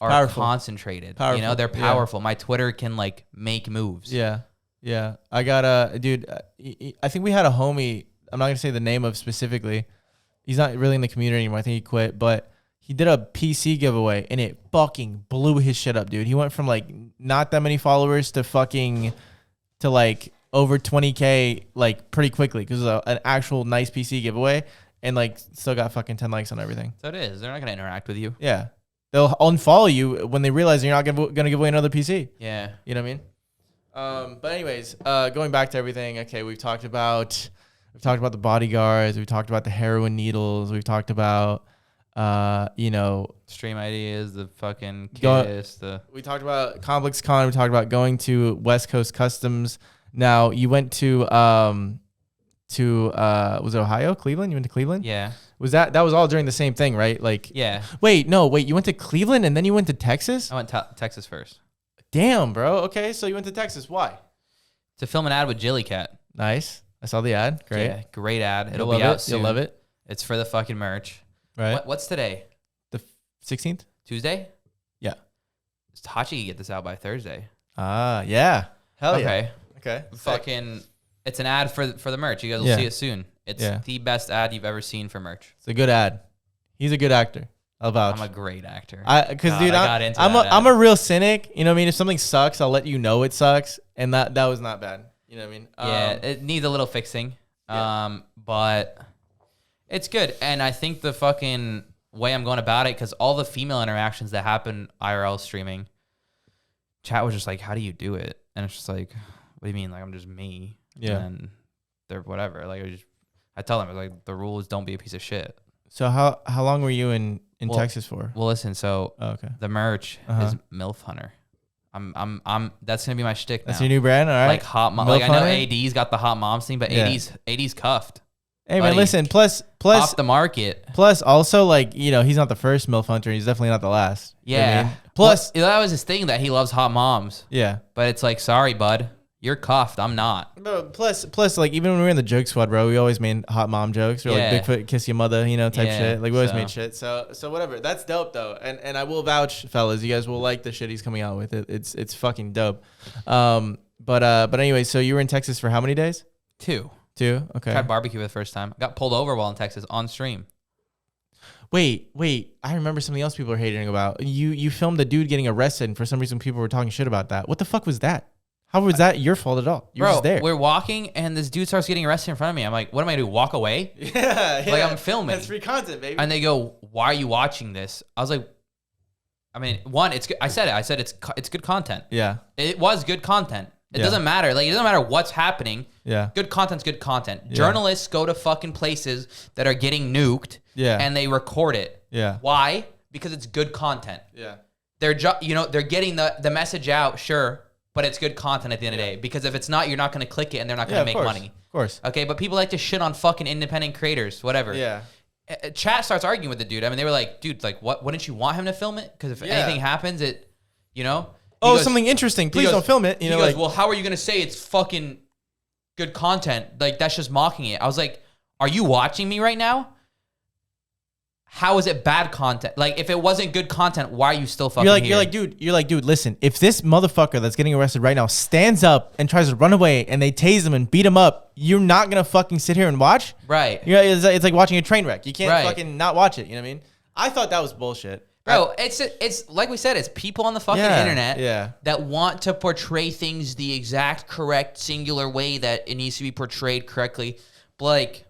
[SPEAKER 2] are concentrated. Powerful. They're powerful. Yeah. My Twitter can like make moves. Yeah. Yeah. I got a dude. I think we had a homie. I'm not going to say the name of specifically. He's not really in the community anymore. I think he quit, but he did a PC giveaway and it fucking blew his shit up, dude. He went from like not that many followers to like over 20K like pretty quickly because it was an actual nice PC giveaway, and like still got fucking 10 likes on everything. So it is. They're not gonna interact with you. Yeah, they'll unfollow you when they realize you're not gonna give away another PC. Yeah, you know what I mean. But anyways, going back to everything. Okay, we've talked about the bodyguards. We've talked about the heroin needles. We've talked about stream ideas, the fucking kiss. We talked about Complex Con. We talked about going to West Coast Customs. Now you went to was it Ohio, Cleveland? You went to Cleveland? Yeah. That was all during the same thing, right? Like, yeah. Wait, you went to Cleveland and then you went to Texas? I went to Texas first. Damn, bro. Okay, so you went to Texas. Why? To film an ad with Jillycat. Nice. I saw the ad. Great. Yeah, great ad. It'll be out soon. You'll love it. It's for the fucking merch. Right. What's today? The 16th? Tuesday? Yeah. Hachi can get this out by Thursday. Yeah. Hell yeah. Okay. Okay. Fucking, it's an ad for the merch. You guys will see it soon. It's the best ad you've ever seen for merch. It's a good ad. He's a good actor. I'll vouch. I'm a great actor. I'm a real cynic. You know what I mean? If something sucks, I'll let you know it sucks. And that was not bad. You know what I mean? Yeah, it needs a little fixing. Yeah. But It's good. And I think the fucking way I'm going about it, because all the female interactions that happen IRL streaming, chat was just like, how do you do it? And it's just like, what do you mean? Like, I'm just me.
[SPEAKER 1] Yeah.
[SPEAKER 2] And they're whatever. Like, I tell them, like, the rule is don't be a piece of shit.
[SPEAKER 1] So how long were you in Texas for?
[SPEAKER 2] Well, listen, so
[SPEAKER 1] okay.
[SPEAKER 2] The merch is MILF Hunter. I'm that's gonna be my shtick now.
[SPEAKER 1] That's your new brand, all right?
[SPEAKER 2] Like hot mom. Like I know AD's got the hot moms thing, but AD's cuffed.
[SPEAKER 1] Hey man, listen. Plus
[SPEAKER 2] off the market.
[SPEAKER 1] Plus, also like he's not the first MILF hunter. He's definitely not the last.
[SPEAKER 2] Yeah.
[SPEAKER 1] You know what I mean? Plus,
[SPEAKER 2] that was his thing, that he loves hot moms.
[SPEAKER 1] Yeah.
[SPEAKER 2] But it's like, sorry, bud, you're cuffed. I'm not.
[SPEAKER 1] No, plus, like even when we were in the joke squad, bro, we always made hot mom jokes. Or like Bigfoot kiss your mother, type shit. Like we always made shit. So whatever. That's dope though. And I will vouch, fellas, you guys will like the shit he's coming out with. It's fucking dope. But anyway, so you were in Texas for how many days?
[SPEAKER 2] 2.
[SPEAKER 1] Okay.
[SPEAKER 2] Tried barbecue for the first time. Got pulled over while in Texas on stream.
[SPEAKER 1] Wait. I remember something else people are hating about. You filmed a dude getting arrested, and for some reason people were talking shit about that. What the fuck was that? How was that your fault at all? You were just there.
[SPEAKER 2] We're walking, and this dude starts getting arrested in front of me. I'm like, what am I going to do, walk away?
[SPEAKER 1] Yeah.
[SPEAKER 2] Like, I'm filming.
[SPEAKER 1] That's free content, baby.
[SPEAKER 2] And they go, why are you watching this? I was like, I mean, one, it's good. I said it's good content.
[SPEAKER 1] Yeah.
[SPEAKER 2] It was good content. It doesn't matter. Like, it doesn't matter what's happening.
[SPEAKER 1] Yeah.
[SPEAKER 2] Good content's good content. Yeah. Journalists go to fucking places that are getting nuked.
[SPEAKER 1] Yeah.
[SPEAKER 2] And they record it.
[SPEAKER 1] Yeah.
[SPEAKER 2] Why? Because it's good content.
[SPEAKER 1] Yeah.
[SPEAKER 2] They're they're getting the message out, sure, but it's good content at the end of the day. Because if it's not, you're not going to click it and they're not going to make money.
[SPEAKER 1] Of course.
[SPEAKER 2] Okay, but people like to shit on fucking independent creators, whatever.
[SPEAKER 1] Yeah.
[SPEAKER 2] Chat starts arguing with the dude. I mean, they were like, dude, like, what? Wouldn't you want him to film it? Because if anything happens, He goes,
[SPEAKER 1] something interesting. Please don't film it.
[SPEAKER 2] He goes, well, how are you going to say it's fucking good content? Like, that's just mocking it. I was like, are you watching me right now? How is it bad content? Like, if it wasn't good content, why are you still fucking here?
[SPEAKER 1] You're like, dude, listen, if this motherfucker that's getting arrested right now stands up and tries to run away and they tase him and beat him up, you're not going to fucking sit here and watch?
[SPEAKER 2] Right.
[SPEAKER 1] It's like watching a train wreck. You can't fucking not watch it. You know what I mean? I thought that was bullshit.
[SPEAKER 2] Bro, it's like we said, it's people on the fucking internet that want to portray things the exact correct singular way that it needs to be portrayed correctly. But like,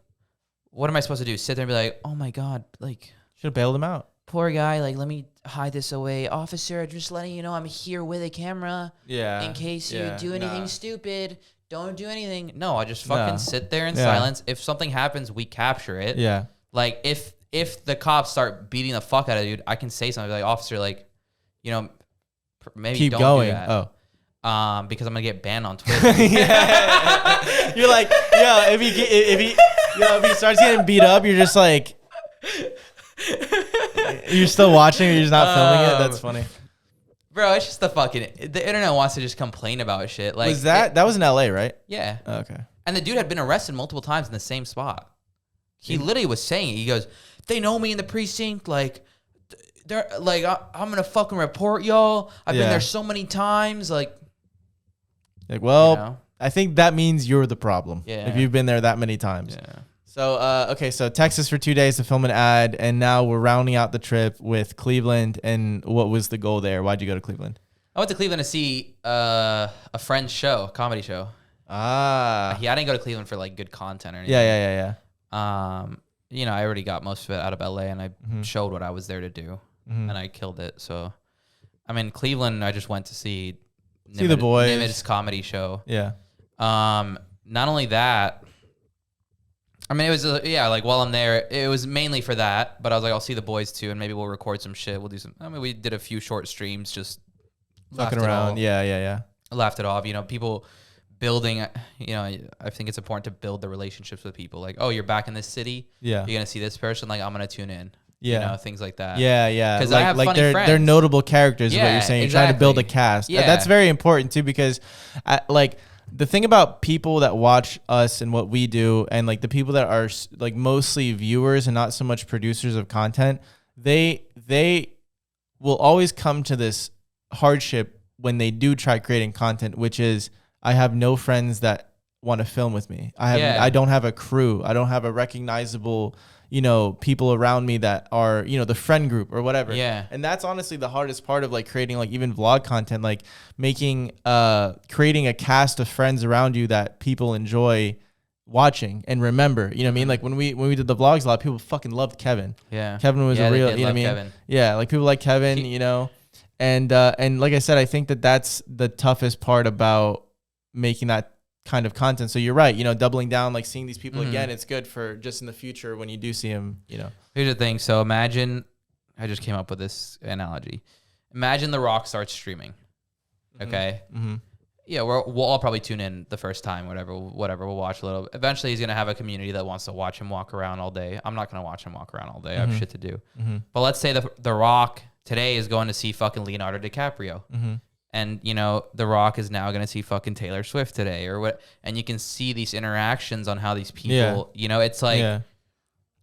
[SPEAKER 2] what am I supposed to do? Sit there and be like, oh my God, like,
[SPEAKER 1] should have bailed him out.
[SPEAKER 2] Poor guy, like, let me hide this away. Officer, just letting you know I'm here with a camera. Yeah. In case you do anything stupid. Don't do anything. No, I just fucking sit there in silence. If something happens, we capture it. Yeah. Like, if the cops start beating the fuck out of the dude, I can say something like, officer, like, maybe
[SPEAKER 1] keep
[SPEAKER 2] don't
[SPEAKER 1] going.
[SPEAKER 2] Do that.
[SPEAKER 1] Oh.
[SPEAKER 2] Because I'm gonna get banned on Twitter.
[SPEAKER 1] You're like, if he starts getting beat up, you're just like, you're still watching, or you're just not filming it. That's funny,
[SPEAKER 2] bro. It's just the internet wants to just complain about shit. Like,
[SPEAKER 1] that was in LA, right?
[SPEAKER 2] Yeah.
[SPEAKER 1] Oh, okay.
[SPEAKER 2] And the dude had been arrested multiple times in the same spot. He literally was saying it. He goes, they know me in the precinct. Like, they're like, I'm gonna fucking report y'all. I've been there so many times. Like,
[SPEAKER 1] well, I think that means you're the problem.
[SPEAKER 2] Yeah.
[SPEAKER 1] If you've been there that many times.
[SPEAKER 2] Yeah.
[SPEAKER 1] So, so Texas for 2 days to film an ad, and now we're rounding out the trip with Cleveland. And what was the goal there? Why'd you go to Cleveland?
[SPEAKER 2] I went to Cleveland to see a friend's show, a comedy show.
[SPEAKER 1] Ah.
[SPEAKER 2] Yeah, I didn't go to Cleveland for like good content or anything.
[SPEAKER 1] Yeah.
[SPEAKER 2] I already got most of it out of LA, and I showed what I was there to do, and I killed it. So, I mean, Cleveland, I just went to see
[SPEAKER 1] the boys.
[SPEAKER 2] Nimit's comedy show.
[SPEAKER 1] Yeah.
[SPEAKER 2] Not only that, I mean, it was like while I'm there, it was mainly for that. But I was like, I'll see the boys too, and maybe we'll record some shit. We'll do some. I mean, we did a few short streams, just
[SPEAKER 1] fucking around. Yeah.
[SPEAKER 2] Laughed it off. People building. I think it's important to build the relationships with people. Like, oh, you're back in this city. Yeah. You're gonna see this person. Like, I'm gonna tune in. Yeah. Things like that.
[SPEAKER 1] Yeah.
[SPEAKER 2] Because I have funny friends.
[SPEAKER 1] They're notable characters.
[SPEAKER 2] Yeah,
[SPEAKER 1] is what you're saying.
[SPEAKER 2] Exactly.
[SPEAKER 1] You're trying to build a cast.
[SPEAKER 2] Yeah.
[SPEAKER 1] That's very important too, because the thing about people that watch us and what we do, and like the people that are like mostly viewers and not so much producers of content, they will always come to this hardship when they do try creating content, which is, I have no friends that want to film with me. I don't have a crew. I don't have a recognizable, people around me that are, the friend group or whatever.
[SPEAKER 2] Yeah.
[SPEAKER 1] And that's honestly the hardest part of like creating like even vlog content, like creating a cast of friends around you that people enjoy watching and remember. You know what I mean? Like when we did the vlogs, a lot of people fucking loved Kevin.
[SPEAKER 2] Yeah.
[SPEAKER 1] Kevin was
[SPEAKER 2] Yeah,
[SPEAKER 1] a
[SPEAKER 2] they
[SPEAKER 1] real,
[SPEAKER 2] did
[SPEAKER 1] you know what I
[SPEAKER 2] love
[SPEAKER 1] mean?
[SPEAKER 2] Kevin.
[SPEAKER 1] Yeah, like people like Kevin, you know. And like I said, I think that's the toughest part about making that kind of content. So you're right, you know, doubling down, like seeing these people again, it's good for just in the future when you do see them, you know.
[SPEAKER 2] Here's the thing. So imagine, I just came up with this analogy. Imagine The Rock starts streaming. Okay.
[SPEAKER 1] Mm-hmm.
[SPEAKER 2] Yeah, we'll all probably tune in the first time, whatever. We'll watch a little. Eventually, he's gonna have a community that wants to watch him walk around all day. I'm not gonna watch him walk around all day. I have shit to do. But let's say the Rock today is going to see fucking Leonardo DiCaprio, and you know the Rock is now gonna see fucking Taylor Swift today, or what? And you can see these interactions on how these people, you know, it's like,
[SPEAKER 1] You're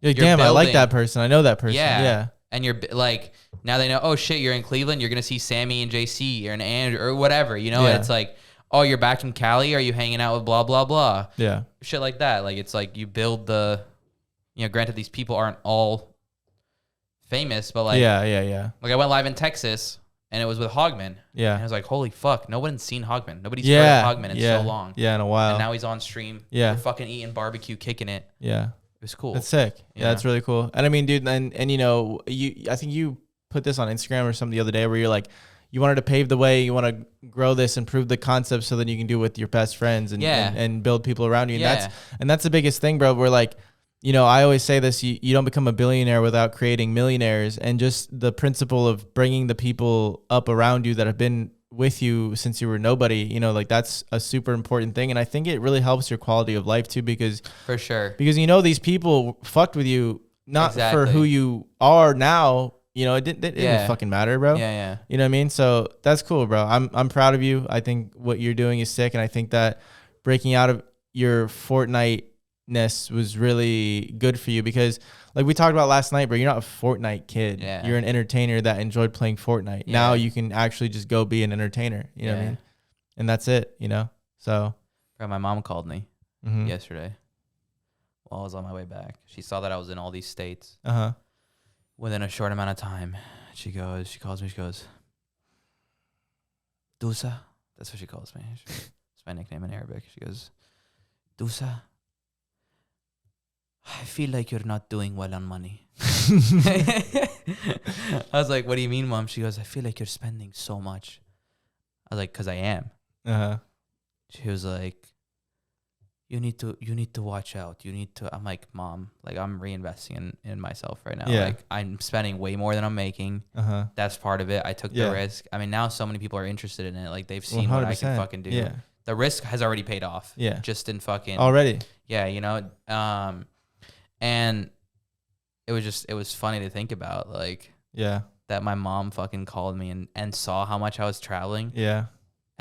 [SPEAKER 1] like, damn, I like that person. I know that person. Yeah.
[SPEAKER 2] And you're like, now they know, oh shit, you're in Cleveland. You're gonna see Sammy and JC or an Andrew or whatever, you know. And it's like, oh, you're back in Cali? Are you hanging out with blah, blah, blah?
[SPEAKER 1] Yeah.
[SPEAKER 2] Shit like that. Like, it's like you build the, you know, granted, these people aren't all famous, but like,
[SPEAKER 1] yeah.
[SPEAKER 2] Like, I went live in Texas and it was with Hogman. Yeah. And I was like, holy fuck, no one's seen Hogman. Nobody's heard of Hogman in so long.
[SPEAKER 1] Yeah, in a while.
[SPEAKER 2] And now he's on stream.
[SPEAKER 1] Yeah.
[SPEAKER 2] We're fucking eating barbecue, kicking it.
[SPEAKER 1] Yeah.
[SPEAKER 2] It was cool.
[SPEAKER 1] That's sick. Yeah, that's really cool. And I mean, dude, and you know, I think you put this on Instagram or something the other day where you're like, you wanted to pave the way, you want to grow this, improve the concept so then you can do it with your best friends and build people around you. And that's the biggest thing, bro. We're like, you know, I always say this, you don't become a billionaire without creating millionaires. And just the principle of bringing the people up around you that have been with you since you were nobody, you know, like that's a super important thing. And I think it really helps your quality of life too, because
[SPEAKER 2] for sure,
[SPEAKER 1] because, you know, these people fucked with you, not for who you are now. You know, it didn't fucking matter, bro.
[SPEAKER 2] Yeah.
[SPEAKER 1] You know what I mean? So that's cool, bro. I'm proud of you. I think what you're doing is sick. And I think that breaking out of your Fortnite-ness was really good for you because like we talked about last night, bro, you're not a Fortnite kid. Yeah. You're an entertainer that enjoyed playing Fortnite. Yeah. Now you can actually just go be an entertainer. You know what I mean? And that's it, you know? So.
[SPEAKER 2] Bro, my mom called me yesterday while I was on my way back. She saw that I was in all these states. Within a short amount of time, she calls me, she goes, Dusa. That's what she calls me. It's my nickname in Arabic. She goes, Dusa, I feel like you're not doing well on money. I was like, what do you mean, Mom? She goes, I feel like you're spending so much. I was like, because I am. She was like, you need to watch out. I'm like, Mom, like I'm reinvesting in myself right now. Yeah. Like I'm spending way more than I'm making. That's part of it. I took the risk. I mean, now so many people are interested in it. Like they've seen 100%. What I can fucking do. Yeah. The risk has already paid off. Yeah. Just in fucking.
[SPEAKER 1] Already.
[SPEAKER 2] Yeah. You know, and it was funny to think about like, that my mom fucking called me and saw how much I was traveling. Yeah.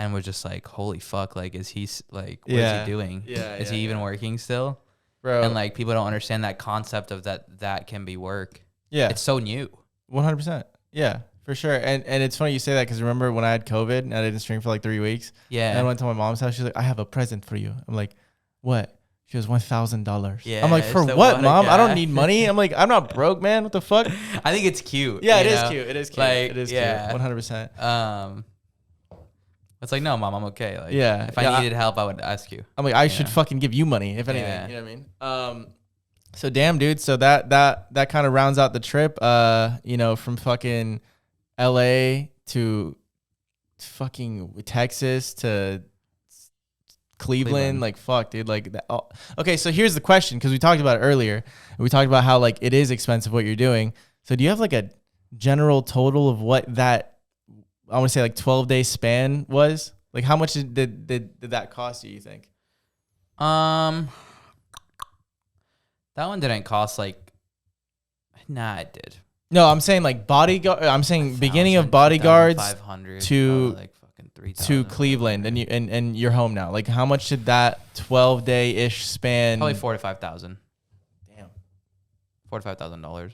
[SPEAKER 2] And was just like, holy fuck, like, is he, like, what is he doing? Is he even working still? Bro. And, like, people don't understand that concept of that can be work. Yeah. It's so new.
[SPEAKER 1] 100%. Yeah, for sure. And it's funny you say that because remember when I had COVID and I didn't stream for, like, 3 weeks? Yeah. And I went to my mom's house. She's like, I have a present for you. I'm like, what? She goes, $1,000. Yeah. I'm like, for what, Mom? I don't need money. I'm like, I'm not broke, man. What the fuck?
[SPEAKER 2] I think it's cute.
[SPEAKER 1] Yeah, it is cute. It is cute. Like, it is cute. 100%.
[SPEAKER 2] It's like, no, Mom, I'm okay. Like, if I needed help, I would ask you.
[SPEAKER 1] I'm like, I should fucking give you money, if anything. Yeah. You know what I mean? So damn, dude. So that kind of rounds out the trip. You know, from fucking LA to fucking Texas to Cleveland. Like, fuck, dude. Like, that. Oh. Okay, so here's the question, because we talked about it earlier. We talked about how like it is expensive what you're doing. So do you have like a general total of what that, I want to say like 12-day span was? Like how much did that cost you think?
[SPEAKER 2] That one didn't cost like, nah, it did.
[SPEAKER 1] No, I'm saying like Bodyguard. I'm saying beginning of Bodyguards to like fucking 3,000 to Cleveland, and you're home now. Like how much did that 12-day-ish span?
[SPEAKER 2] Probably $4,000 to $5,000. Damn, $4,000 to $5,000.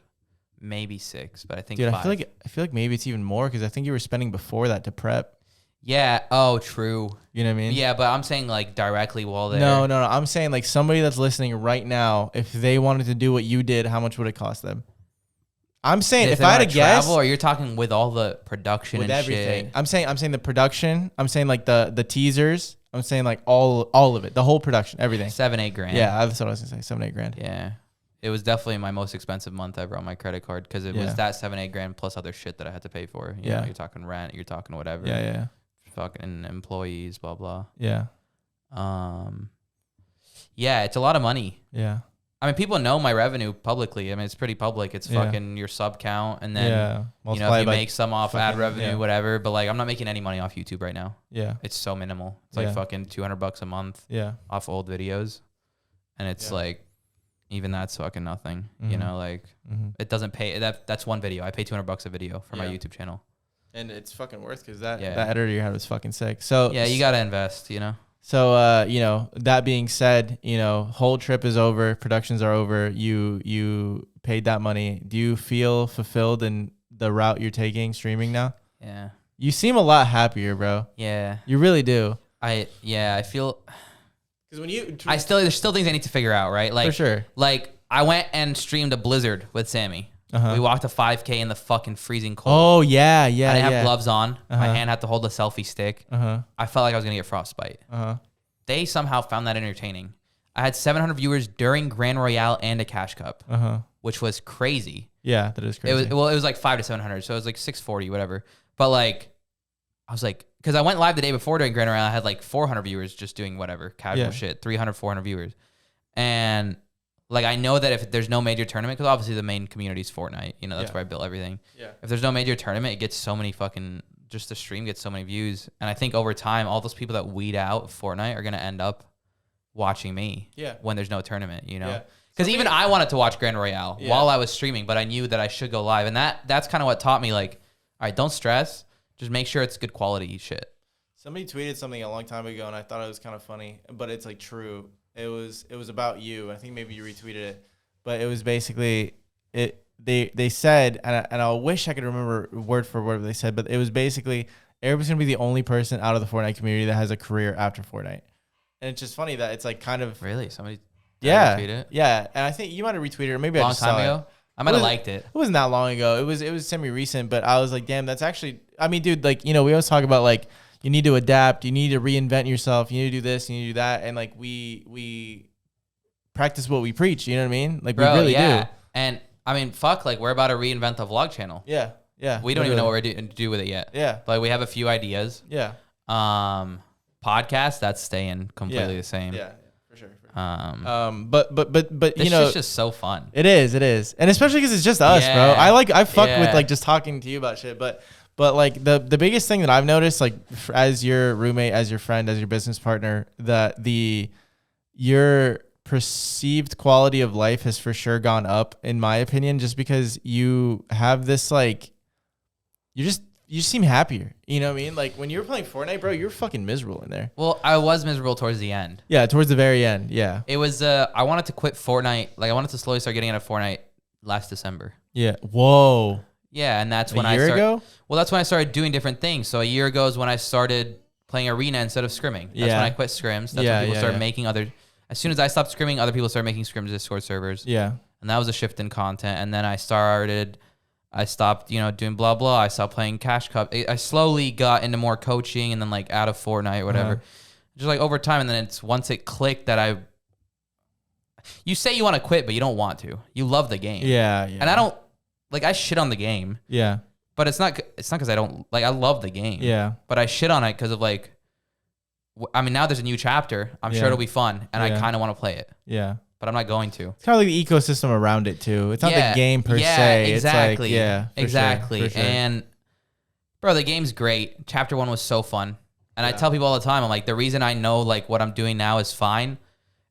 [SPEAKER 2] Maybe $6,000, but I think. Dude,
[SPEAKER 1] I feel like maybe it's even more because I think you were spending before that to prep.
[SPEAKER 2] Yeah. Oh, true.
[SPEAKER 1] You know what I mean?
[SPEAKER 2] Yeah, but I'm saying like directly while there.
[SPEAKER 1] No. I'm saying like somebody that's listening right now, if they wanted to do what you did, how much would it cost them? I'm saying if I had to guess,
[SPEAKER 2] or you're talking with all the production
[SPEAKER 1] with
[SPEAKER 2] and
[SPEAKER 1] everything.
[SPEAKER 2] Shit.
[SPEAKER 1] I'm saying the production. I'm saying like the teasers. I'm saying like all of it, the whole production, everything.
[SPEAKER 2] 7-8 grand.
[SPEAKER 1] Yeah, that's what I was gonna say. 7-8 grand.
[SPEAKER 2] Yeah. It was definitely my most expensive month ever on my credit card because it was that 7-8 grand plus other shit that I had to pay for. You know, you're talking rent, you're talking whatever.
[SPEAKER 1] Yeah.
[SPEAKER 2] Fucking employees, blah blah.
[SPEAKER 1] Yeah.
[SPEAKER 2] Yeah, it's a lot of money.
[SPEAKER 1] Yeah.
[SPEAKER 2] I mean, people know my revenue publicly. I mean, it's pretty public. It's fucking your sub count, and then you know if you make some off ad revenue, whatever. But like, I'm not making any money off YouTube right now. Yeah, it's so minimal. It's like fucking $200 a month. Yeah, off old videos, and it's like, even that's fucking nothing. You know, like it doesn't pay. That's one video. I pay $200 a video for my YouTube channel, and it's fucking worth because that editor you had was fucking sick. So yeah, you gotta invest. You know. So, you know, that being said, you know, whole trip is over. Productions are over. You paid that money. Do you feel fulfilled in the route you're taking streaming now? Yeah. You seem a lot happier, bro. Yeah. You really do. I feel. Because when there's still things I need to figure out, right? Like, for sure. Like, I went and streamed a Blizzard with Sammy. We walked a 5K in the fucking freezing cold. Oh, yeah. I didn't have gloves on. My hand had to hold a selfie stick. I felt like I was going to get frostbite. They somehow found that entertaining. I had 700 viewers during Grand Royale and a Cash Cup, which was crazy. Yeah, that is crazy. It was like 500 to 700, so it was like 640, whatever. But like, I was like, because I went live the day before during Grand Royale, I had like 400 viewers just doing whatever, casual shit, 300, 400 viewers. And like, I know that if there's no major tournament, because obviously the main community is Fortnite, you know, that's where I built everything. Yeah. If there's no major tournament, it gets so many fucking, just the stream gets so many views. And I think over time, all those people that weed out Fortnite are going to end up watching me when there's no tournament, you know? Because even I wanted to watch Grand Royale while I was streaming, but I knew that I should go live. And that's kind of what taught me, like, all right, don't stress. Just make sure it's good quality shit. Somebody tweeted something a long time ago, and I thought it was kind of funny, but it's like true. It was about you. I think maybe you retweeted it, but it was basically they said, and I wish I could remember word for word what they said, but it was basically Arab's gonna be the only person out of the Fortnite community that has a career after Fortnite, and it's just funny that it's like kind of really somebody retweeted it. Yeah, and I think you might have retweeted it, or maybe I just saw it. I might have liked it. It wasn't that long ago. It was semi recent, but I was like, damn, that's actually. I mean, dude, like, you know, we always talk about like, you need to adapt. You need to reinvent yourself. You need to do this. You need to do that. And like we practice what we preach. You know what I mean? Like, bro, we really do. And I mean, fuck, like, we're about to reinvent the vlog channel. Yeah. We don't even know what we're to do with it yet. Yeah. But we have a few ideas. Yeah. Podcast, that's staying completely the same. Yeah. For sure. But you know, it's just so fun. It is. And especially because it's just us, bro. I fuck with like just talking to you about shit, but like the biggest thing that I've noticed, like as your roommate, as your friend, as your business partner, that your perceived quality of life has for sure gone up, in my opinion, just because you have this, like, you just seem happier. You know what I mean? Like when you were playing Fortnite, bro, you were fucking miserable in there. Well, I was miserable towards the end. Yeah, towards the very end. Yeah. It was I wanted to quit Fortnite. Like, I wanted to slowly start getting out of Fortnite last December. Yeah. Whoa. Yeah, and that's when Well, that's when I started doing different things. So a year ago is when I started playing arena instead of scrimming. That's when I quit scrims. That's when people started making other. As soon as I stopped scrimming, other people started making scrims Discord servers. Yeah, and that was a shift in content. And then I stopped, you know, doing blah blah. I stopped playing Cash Cup. I slowly got into more coaching, and then like out of Fortnite or whatever. Just like over time, and then it's once it clicked that you say you want to quit, but you don't want to. You love the game. Yeah. And I don't. Like, I shit on the game. Yeah. But it's not because I don't, like, I love the game. Yeah. But I shit on it because of, like, I mean, now there's a new chapter. I'm sure it'll be fun, and I kind of want to play it. Yeah. But I'm not going to. It's kind of like the ecosystem around it, too. It's not the game per se. Exactly. It's like, exactly. For sure. And, bro, the game's great. Chapter 1 was so fun. And I tell people all the time, I'm like, the reason I know, like, what I'm doing now is fine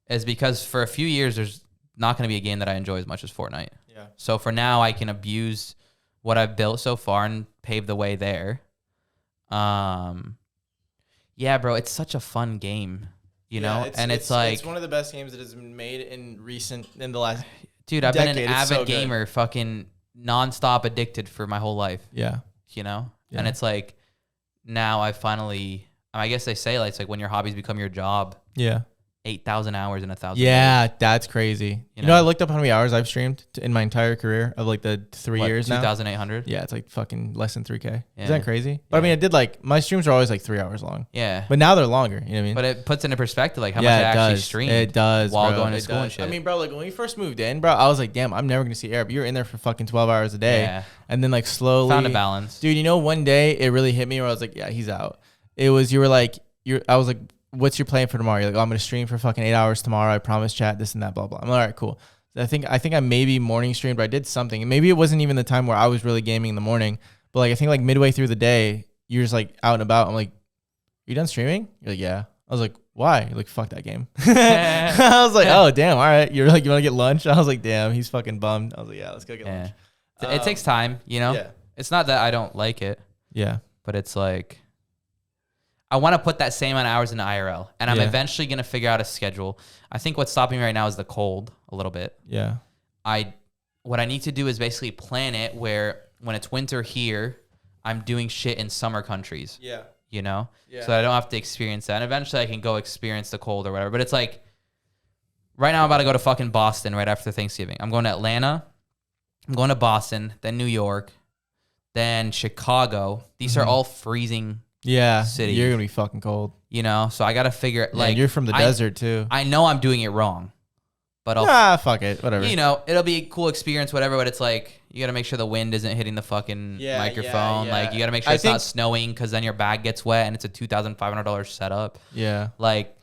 [SPEAKER 2] is because for a few years, there's not going to be a game that I enjoy as much as Fortnite. Yeah. So for now, I can abuse what I've built so far and pave the way there. Yeah, bro, it's such a fun game, you know? It's like, it's one of the best games that has been made in the last dude, I've decade. Been an avid gamer, fucking nonstop addicted for my whole life. Yeah. You know? Yeah. And it's like, now I guess they say, like, it's like when your hobbies become your job. Yeah. 8,000 hours in 1,000
[SPEAKER 1] Yeah,
[SPEAKER 2] days.
[SPEAKER 1] that's crazy. You know,
[SPEAKER 2] know?
[SPEAKER 1] I looked up how many hours I've streamed in my entire career of like the 3 years now.
[SPEAKER 2] 2,800?
[SPEAKER 1] Yeah, it's like fucking less than 3K.
[SPEAKER 2] Yeah.
[SPEAKER 1] Is that crazy? But I mean, I did like, my streams are always like 3 hours long.
[SPEAKER 2] Yeah.
[SPEAKER 1] But now they're longer. You know what I mean?
[SPEAKER 2] But it puts into perspective like how much I actually streamed.
[SPEAKER 1] It does.
[SPEAKER 2] While
[SPEAKER 1] bro.
[SPEAKER 2] going to
[SPEAKER 1] It
[SPEAKER 2] school and
[SPEAKER 1] does.
[SPEAKER 2] shit.
[SPEAKER 1] I mean, bro, like when we first moved in, bro, I was like, damn, I'm never going to see Arab. You're in there for fucking 12 hours a day.
[SPEAKER 2] Yeah.
[SPEAKER 1] And then like slowly.
[SPEAKER 2] Found a balance.
[SPEAKER 1] Dude, you know, one day it really hit me where I was like, yeah, he's out. It was, you were like, I was like, what's your plan for tomorrow? You're like, oh, I'm going to stream for fucking 8 hours tomorrow. I promise, chat, this and that, blah, blah. I'm like, all right, cool. I think I maybe morning streamed, but I did something. And maybe it wasn't even the time where I was really gaming in the morning. But like, I think like midway through the day, you're just like out and about. I'm like, you done streaming? You're like, yeah. I was like, why? You're like, fuck that game. I was like, oh, damn. All right. You're like, you want to get lunch? I was like, damn, he's fucking bummed. I was like, yeah, let's go get lunch.
[SPEAKER 2] It takes time, you know?
[SPEAKER 1] Yeah.
[SPEAKER 2] It's not that I don't like it.
[SPEAKER 1] Yeah.
[SPEAKER 2] But it's like, I want to put that same amount of hours into IRL. And I'm eventually going to figure out a schedule. I think what's stopping me right now is the cold a little bit.
[SPEAKER 1] Yeah.
[SPEAKER 2] What I need to do is basically plan it where when it's winter here, I'm doing shit in summer countries.
[SPEAKER 1] Yeah.
[SPEAKER 2] You know?
[SPEAKER 1] Yeah.
[SPEAKER 2] So that I don't have to experience that. And eventually I can go experience the cold or whatever. But it's like, right now I'm about to go to fucking Boston right after Thanksgiving. I'm going to Atlanta. I'm going to Boston, then New York, then Chicago. These are all freezing cities.
[SPEAKER 1] You're going to be fucking cold.
[SPEAKER 2] You know? So I got to figure it. Like,
[SPEAKER 1] you're from the desert too.
[SPEAKER 2] I know I'm doing it wrong. But I'll,
[SPEAKER 1] fuck it. Whatever.
[SPEAKER 2] You know, it'll be a cool experience, whatever. But it's like, you got to make sure the wind isn't hitting the fucking microphone. Like, you got to make sure it's not snowing because then your bag gets wet and it's a $2,500 setup.
[SPEAKER 1] Yeah.
[SPEAKER 2] Like,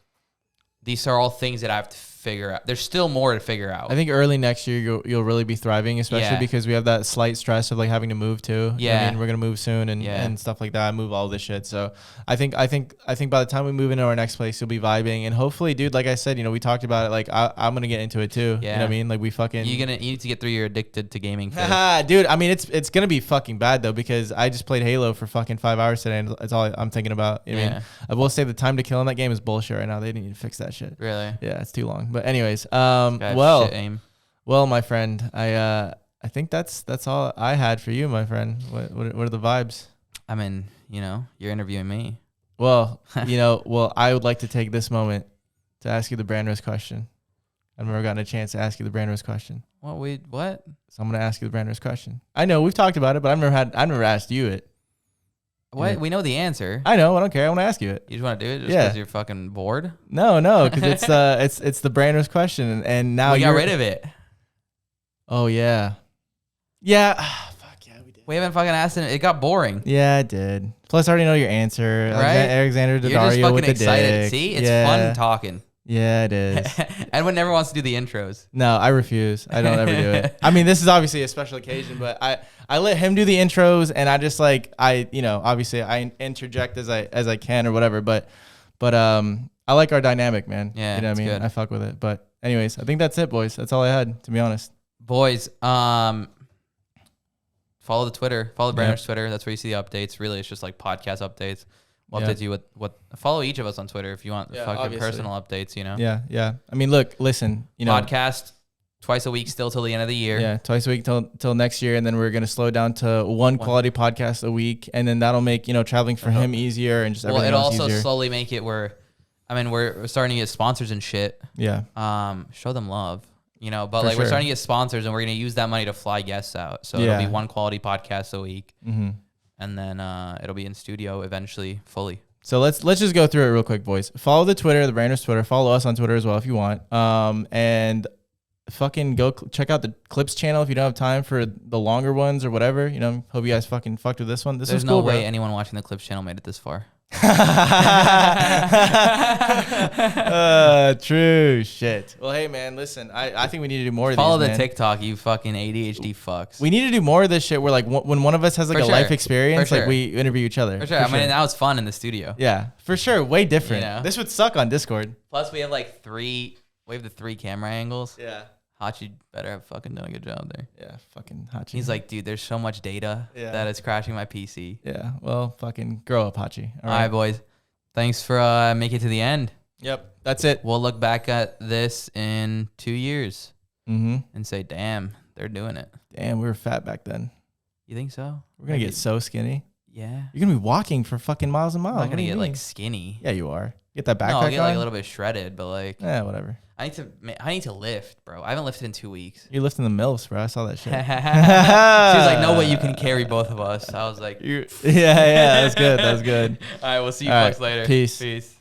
[SPEAKER 2] these are all things that I have to figure out. There's still more to figure out.
[SPEAKER 1] I think early next year you'll really be thriving, especially because we have that slight stress of like having to move too.
[SPEAKER 2] Yeah.
[SPEAKER 1] I mean, we're gonna move soon and stuff like that. I move all this shit. So I think by the time we move into our next place, you'll be vibing. And hopefully, dude, like I said, you know, we talked about it. Like I'm gonna get into it too.
[SPEAKER 2] Yeah.
[SPEAKER 1] You know what I mean? Like we fucking
[SPEAKER 2] you need to get through your addicted to gaming phase.
[SPEAKER 1] Dude, I mean it's gonna be fucking bad though, because I just played Halo for fucking 5 hours today and that's all I'm thinking about. You know what I mean? I will say the time to kill in that game is bullshit right now. They need to fix that shit.
[SPEAKER 2] Really?
[SPEAKER 1] Yeah, it's too long. But anyways, well, my friend, I think that's all I had for you, my friend. What are the vibes?
[SPEAKER 2] I mean, you know, you're interviewing me.
[SPEAKER 1] Well, I would like to take this moment to ask you the brand risk question. I've never gotten a chance to ask you the brand risk question.
[SPEAKER 2] What?
[SPEAKER 1] So I'm gonna ask you the brand risk question. I know we've talked about it, but I've never asked you it.
[SPEAKER 2] What?
[SPEAKER 1] Yeah.
[SPEAKER 2] We know the answer.
[SPEAKER 1] I know. I don't care. I want to ask you it.
[SPEAKER 2] You just want to do it just because you're fucking bored?
[SPEAKER 1] No, because it's the brand risk question, and now
[SPEAKER 2] we got rid of it.
[SPEAKER 1] Oh yeah. Fuck yeah, we did.
[SPEAKER 2] We haven't fucking asked it. It got boring.
[SPEAKER 1] Yeah, it did. Plus, I already know your answer.
[SPEAKER 2] Right?
[SPEAKER 1] Alexander
[SPEAKER 2] You're just
[SPEAKER 1] Daddario
[SPEAKER 2] fucking
[SPEAKER 1] with the
[SPEAKER 2] excited.
[SPEAKER 1] dick.
[SPEAKER 2] See, it's fun talking.
[SPEAKER 1] Yeah, it is.
[SPEAKER 2] Edwin never wants to do the intros.
[SPEAKER 1] No, I refuse. I don't ever do it. I mean, this is obviously a special occasion, but I let him do the intros, and I just like obviously I interject as I can or whatever. But I like our dynamic, man.
[SPEAKER 2] Yeah,
[SPEAKER 1] you know what I mean.
[SPEAKER 2] good.
[SPEAKER 1] I fuck with it. But anyways, I think that's it, boys. That's all I had, to be honest.
[SPEAKER 2] Boys, follow the Twitter. Follow the Branders Twitter. That's where you see the updates. Really, it's just like podcast updates. We'll update you with what. Follow each of us on Twitter if you want fucking
[SPEAKER 1] obviously.
[SPEAKER 2] personal updates. You know.
[SPEAKER 1] Yeah. I mean, listen.
[SPEAKER 2] Podcast twice a week still till the end of the year.
[SPEAKER 1] Yeah, twice a week till next year, and then we're gonna slow down to one quality podcast a week, and then that'll make traveling for him easier and just everything
[SPEAKER 2] it'll
[SPEAKER 1] else
[SPEAKER 2] also
[SPEAKER 1] easier.
[SPEAKER 2] slowly make it where, I mean, we're starting to get sponsors and shit.
[SPEAKER 1] Yeah.
[SPEAKER 2] Show them love. But
[SPEAKER 1] For
[SPEAKER 2] like
[SPEAKER 1] sure.
[SPEAKER 2] we're starting to get sponsors, and we're gonna use that money to fly guests out. So it'll be one quality podcast a week, and then it'll be in studio eventually fully.
[SPEAKER 1] So let's just go through it real quick, boys. Follow the Twitter, the Branders Twitter. Follow us on Twitter as well if you want. And fucking go check out the Clips channel if you don't have time for the longer ones or whatever. Hope you guys fucking fucked with this one. There's
[SPEAKER 2] no
[SPEAKER 1] cool,
[SPEAKER 2] way
[SPEAKER 1] bro.
[SPEAKER 2] anyone watching the Clips channel made it this far.
[SPEAKER 1] True shit. Well, hey man, listen. I think we need to do more of
[SPEAKER 2] Follow
[SPEAKER 1] these.
[SPEAKER 2] the
[SPEAKER 1] man.
[SPEAKER 2] TikTok, you fucking ADHD fucks.
[SPEAKER 1] We need to do more of this shit where like when one of us has like
[SPEAKER 2] For
[SPEAKER 1] a
[SPEAKER 2] sure.
[SPEAKER 1] life experience,
[SPEAKER 2] For
[SPEAKER 1] like
[SPEAKER 2] sure.
[SPEAKER 1] we interview each other.
[SPEAKER 2] For sure. I mean, that was fun in the studio.
[SPEAKER 1] Yeah, for sure. Way different. This would suck on Discord.
[SPEAKER 2] Plus, we have like the 3 camera angles.
[SPEAKER 1] Yeah.
[SPEAKER 2] Hachi better have fucking done a good job there.
[SPEAKER 1] Yeah, fucking Hachi.
[SPEAKER 2] He's like, dude, there's so much data that is crashing my PC.
[SPEAKER 1] Yeah, well, fucking grow up, Hachi.
[SPEAKER 2] All right, boys. Thanks for making it to the end.
[SPEAKER 1] Yep, that's it.
[SPEAKER 2] We'll look back at this in 2 years and say, damn, they're doing it.
[SPEAKER 1] Damn, we were fat back then.
[SPEAKER 2] You think so?
[SPEAKER 1] We're going to get so skinny.
[SPEAKER 2] Yeah.
[SPEAKER 1] You're gonna be walking for fucking miles and miles.
[SPEAKER 2] I'm not
[SPEAKER 1] What
[SPEAKER 2] gonna
[SPEAKER 1] do you
[SPEAKER 2] get
[SPEAKER 1] mean?
[SPEAKER 2] like skinny.
[SPEAKER 1] Yeah, you are. Get that
[SPEAKER 2] No,
[SPEAKER 1] backpack
[SPEAKER 2] I'll get like
[SPEAKER 1] on?
[SPEAKER 2] a little bit shredded, but like
[SPEAKER 1] Yeah, whatever.
[SPEAKER 2] I need to lift, bro. I haven't lifted in 2 weeks.
[SPEAKER 1] You're lifting the milfs, bro. I saw that shit.
[SPEAKER 2] She was like, "No way, you can carry both of us." I was like,
[SPEAKER 1] Yeah, that's good. That's good.
[SPEAKER 2] All right, we'll see you
[SPEAKER 1] All
[SPEAKER 2] folks
[SPEAKER 1] right,
[SPEAKER 2] later.
[SPEAKER 1] peace.
[SPEAKER 2] Peace.